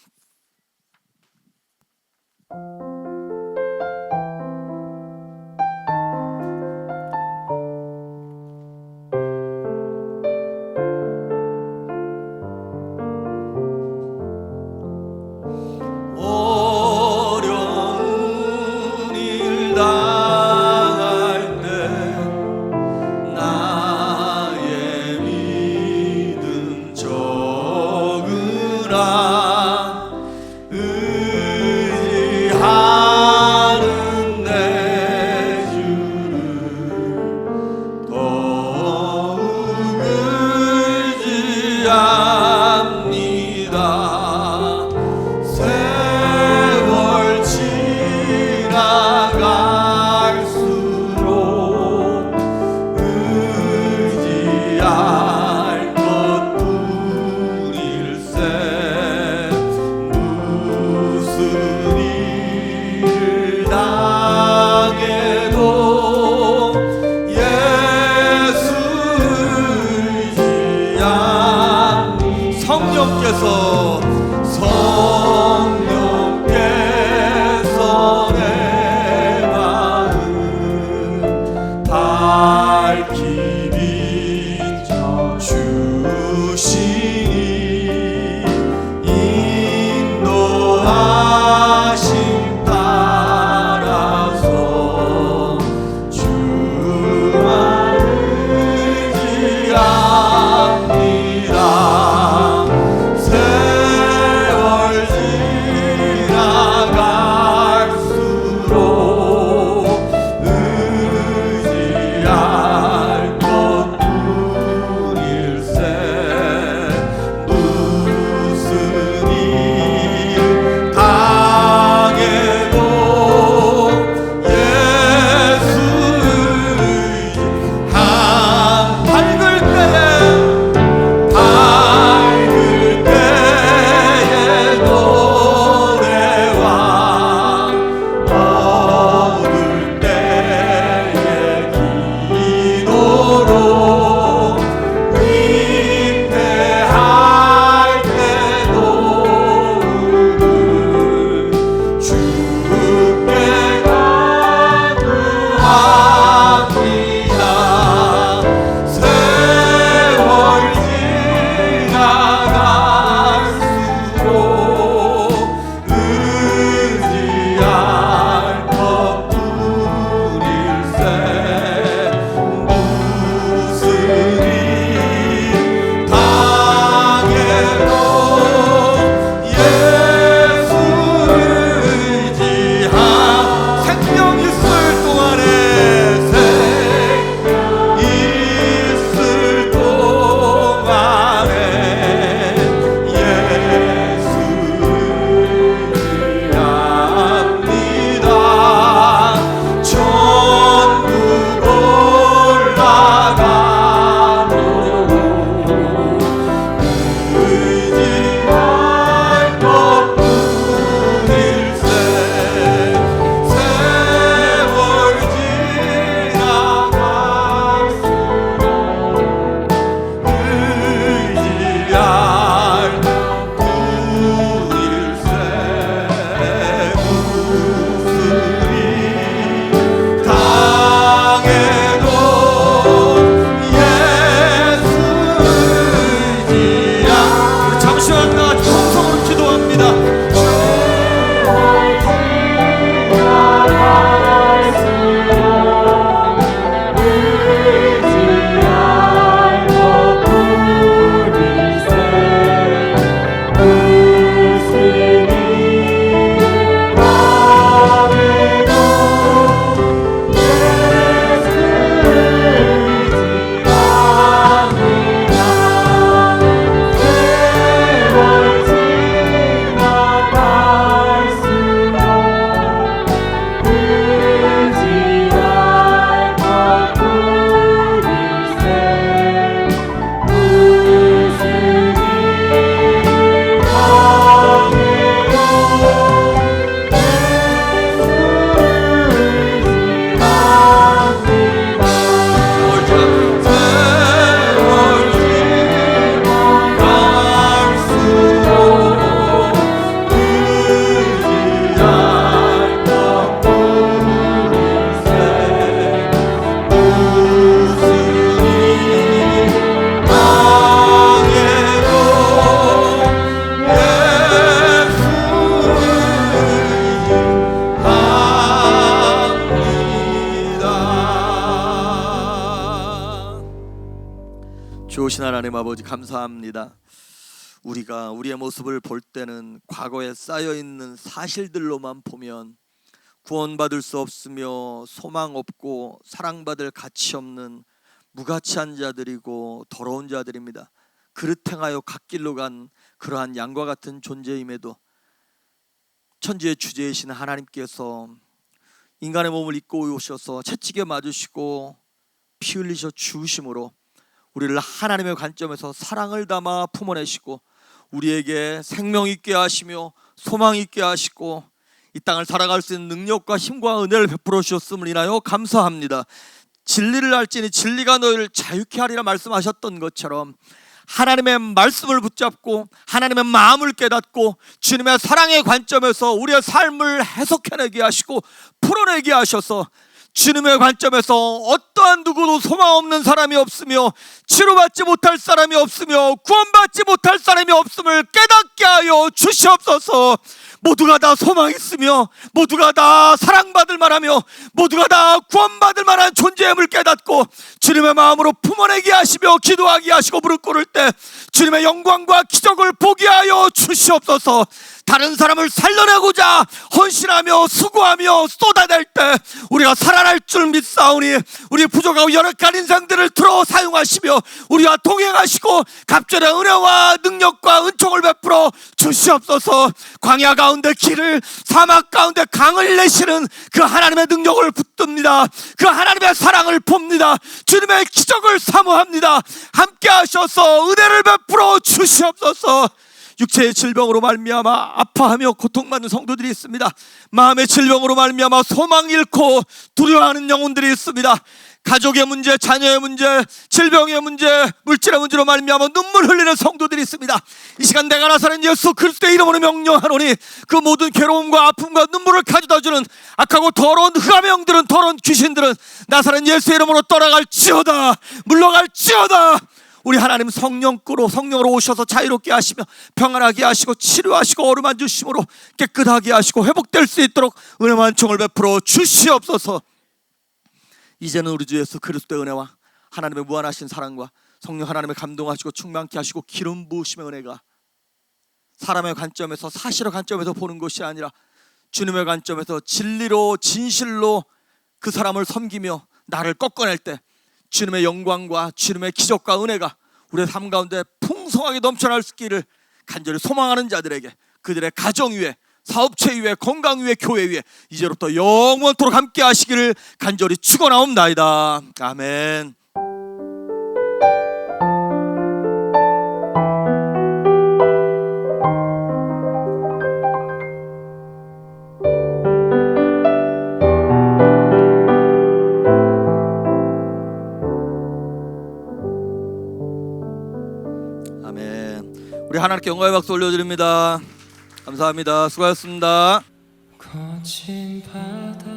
의지할 것뿐일세. 무슨 일 당해도 예수를 의지한 생명 있을 동안에 있을 동안에 예수 의지합니다. 천국 올라가도 의지할 것뿐일세. 세월 지나갈수록 의지할 뿐일세. 무슨 일 당해도 예수 의지한. 우리 잠시만 다 같이 통성으로 기도합니다. 주오신 하나님 아버지 감사합니다. 우리가 우리의 모습을 볼 때는 과거에 쌓여있는 사실들로만 보면 구원받을 수 없으며 소망 없고 사랑받을 가치 없는 무가치한 자들이고 더러운 자들입니다. 그릇 행하여 갓길로 간 그러한 양과 같은 존재임에도 천지의 주제이신 하나님께서 인간의 몸을 입고 오셔서 채찍에 맞으시고 피 흘리셔 죽으심으로 우리를 하나님의 관점에서 사랑을 담아 품어내시고 우리에게 생명 있게 하시며 소망 있게 하시고 이 땅을 살아갈 수 있는 능력과 힘과 은혜를 베풀어 주셨음을 인하여 감사합니다. 진리를 알지니 진리가 너희를 자유케 하리라 말씀하셨던 것처럼 하나님의 말씀을 붙잡고 하나님의 마음을 깨닫고 주님의 사랑의 관점에서 우리의 삶을 해석해내게 하시고 풀어내게 하셔서 주님의 관점에서 어떠한 누구도 소망 없는 사람이 없으며 치료받지 못할 사람이 없으며 구원받지 못할 사람이 없음을 깨닫게 하여 주시옵소서. 모두가 다 소망 있으며 모두가 다 사랑받을 만하며 모두가 다 구원받을 만한 존재임을 깨닫고 주님의 마음으로 품어내게 하시며 기도하게 하시고 무릎 꿇을 때 주님의 영광과 기적을 보게 하여 주시옵소서. 다른 사람을 살려내고자 헌신하며 수고하며 쏟아낼 때 우리가 살아날 줄 믿사오니 우리 부족하고 연약한 인생들을 들어 사용하시며 우리와 동행하시고 갑절의 은혜와 능력과 은총을 베풀어 주시옵소서. 광야 가운데 길을 사막 가운데 강을 내시는 그 하나님의 능력을 붙듭니다. 그 하나님의 사랑을 봅니다. 주님의 기적을 사모합니다. 함께 하셔서 은혜를 베풀어 주시옵소서. 육체의 질병으로 말미암아 아파하며 고통받는 성도들이 있습니다. 마음의 질병으로 말미암아 소망 잃고 두려워하는 영혼들이 있습니다. 가족의 문제, 자녀의 문제, 질병의 문제, 물질의 문제로 말미암아 눈물 흘리는 성도들이 있습니다. 이 시간 내가 나사렛 예수 그리스도의 이름으로 명령하노니 그 모든 괴로움과 아픔과 눈물을 가져다주는 악하고 더러운 흑암의 영들은, 더러운 귀신들은 나사렛 예수의 이름으로 떠나갈지어다, 물러갈지어다. 우리 하나님 성령으로 오셔서 자유롭게 하시며 평안하게 하시고 치료하시고 어루만 주심으로 깨끗하게 하시고 회복될 수 있도록 은혜만 총을 베풀어 주시옵소서. 이제는 우리 주 예수 그리스도의 은혜와 하나님의 무한하신 사랑과 성령 하나님의 감동하시고 충만케 하시고 기름 부으심의 은혜가 사람의 관점에서 사실의 관점에서 보는 것이 아니라 주님의 관점에서 진리로 진실로 그 사람을 섬기며 나를 꺾어낼 때 주님의 영광과 주님의 기적과 은혜가 우리의 삶 가운데 풍성하게 넘쳐날 수 있기를 간절히 소망하는 자들에게, 그들의 가정 위에, 사업체 위에, 건강 위에, 교회 위에 이제부터 영원토록 함께 하시기를 간절히 축원하옵나이다. 아멘. 우리 하나님께 영광의 박수 올려드립니다. 감사합니다. 수고하셨습니다. 거친 바다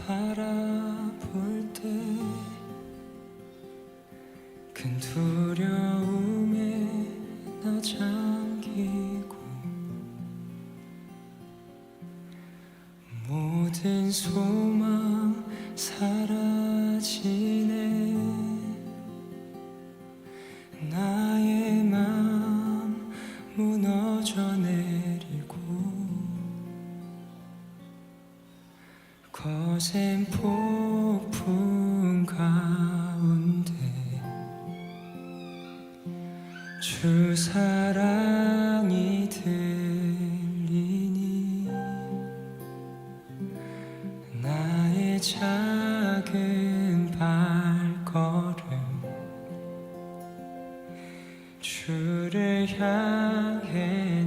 바라볼 때 큰 두려움에 나 잠기고 모든 소망 사라지네. 나의 맘 무너져 내리고 거센 폭풍 가운데 주 사랑이 들리니 나의 작은 발걸음 주를 향해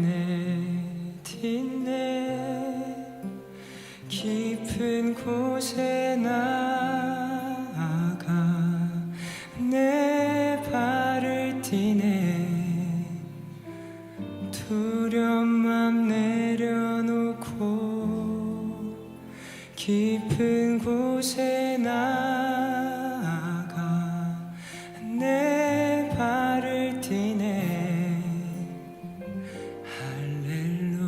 내딛네. 깊은 곳에 나아가 내 발을 띄네. 두려운 맘 내려놓고 깊은 곳에 나아가 내 발을 띄네. 할렐루야.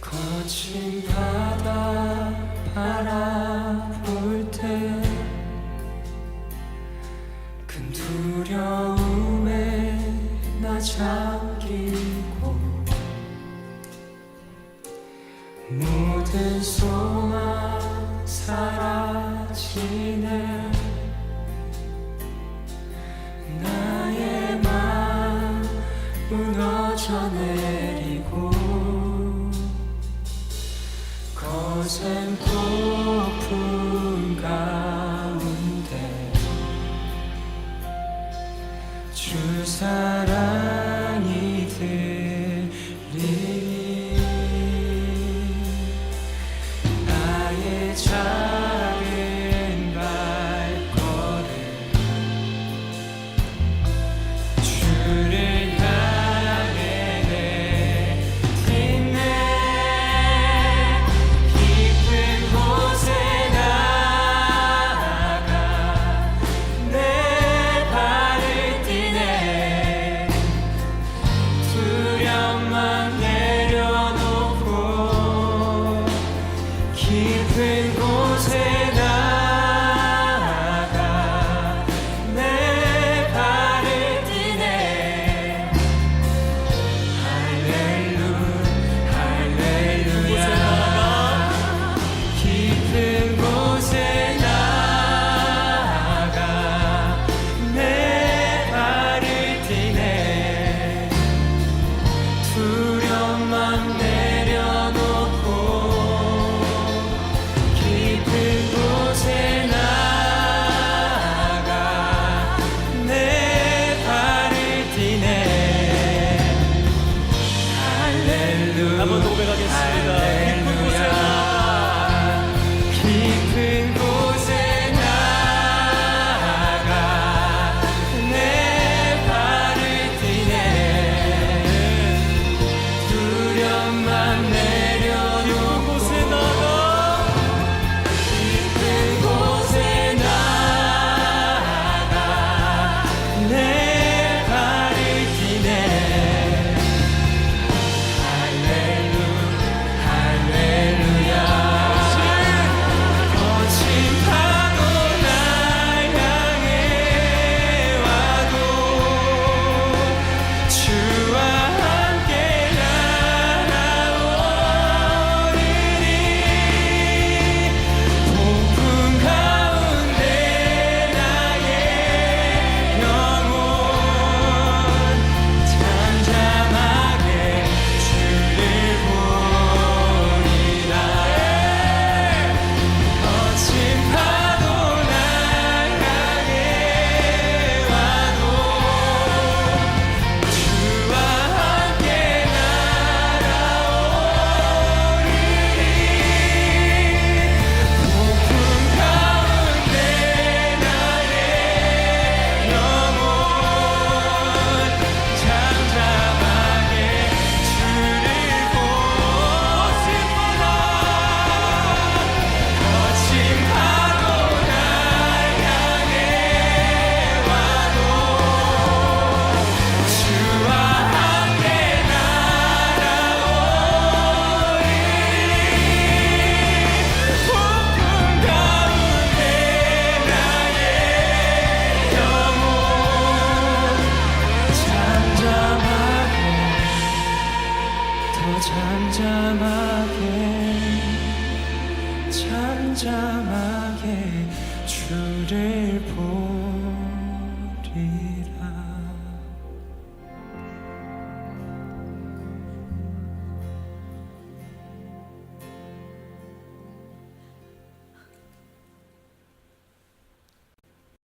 거친 바다 바라볼 때 큰 두려움에 나 잠기고 모든 소망 사라지네. 나의 맘 무너져 내리고 거센 폭풍 가운데 주 사랑이 들리니 나의 작은 발걸음 주를 향해 내딛네. 깊은 곳에 나아가 내 발을 띄네. 잠잠하게 주를 보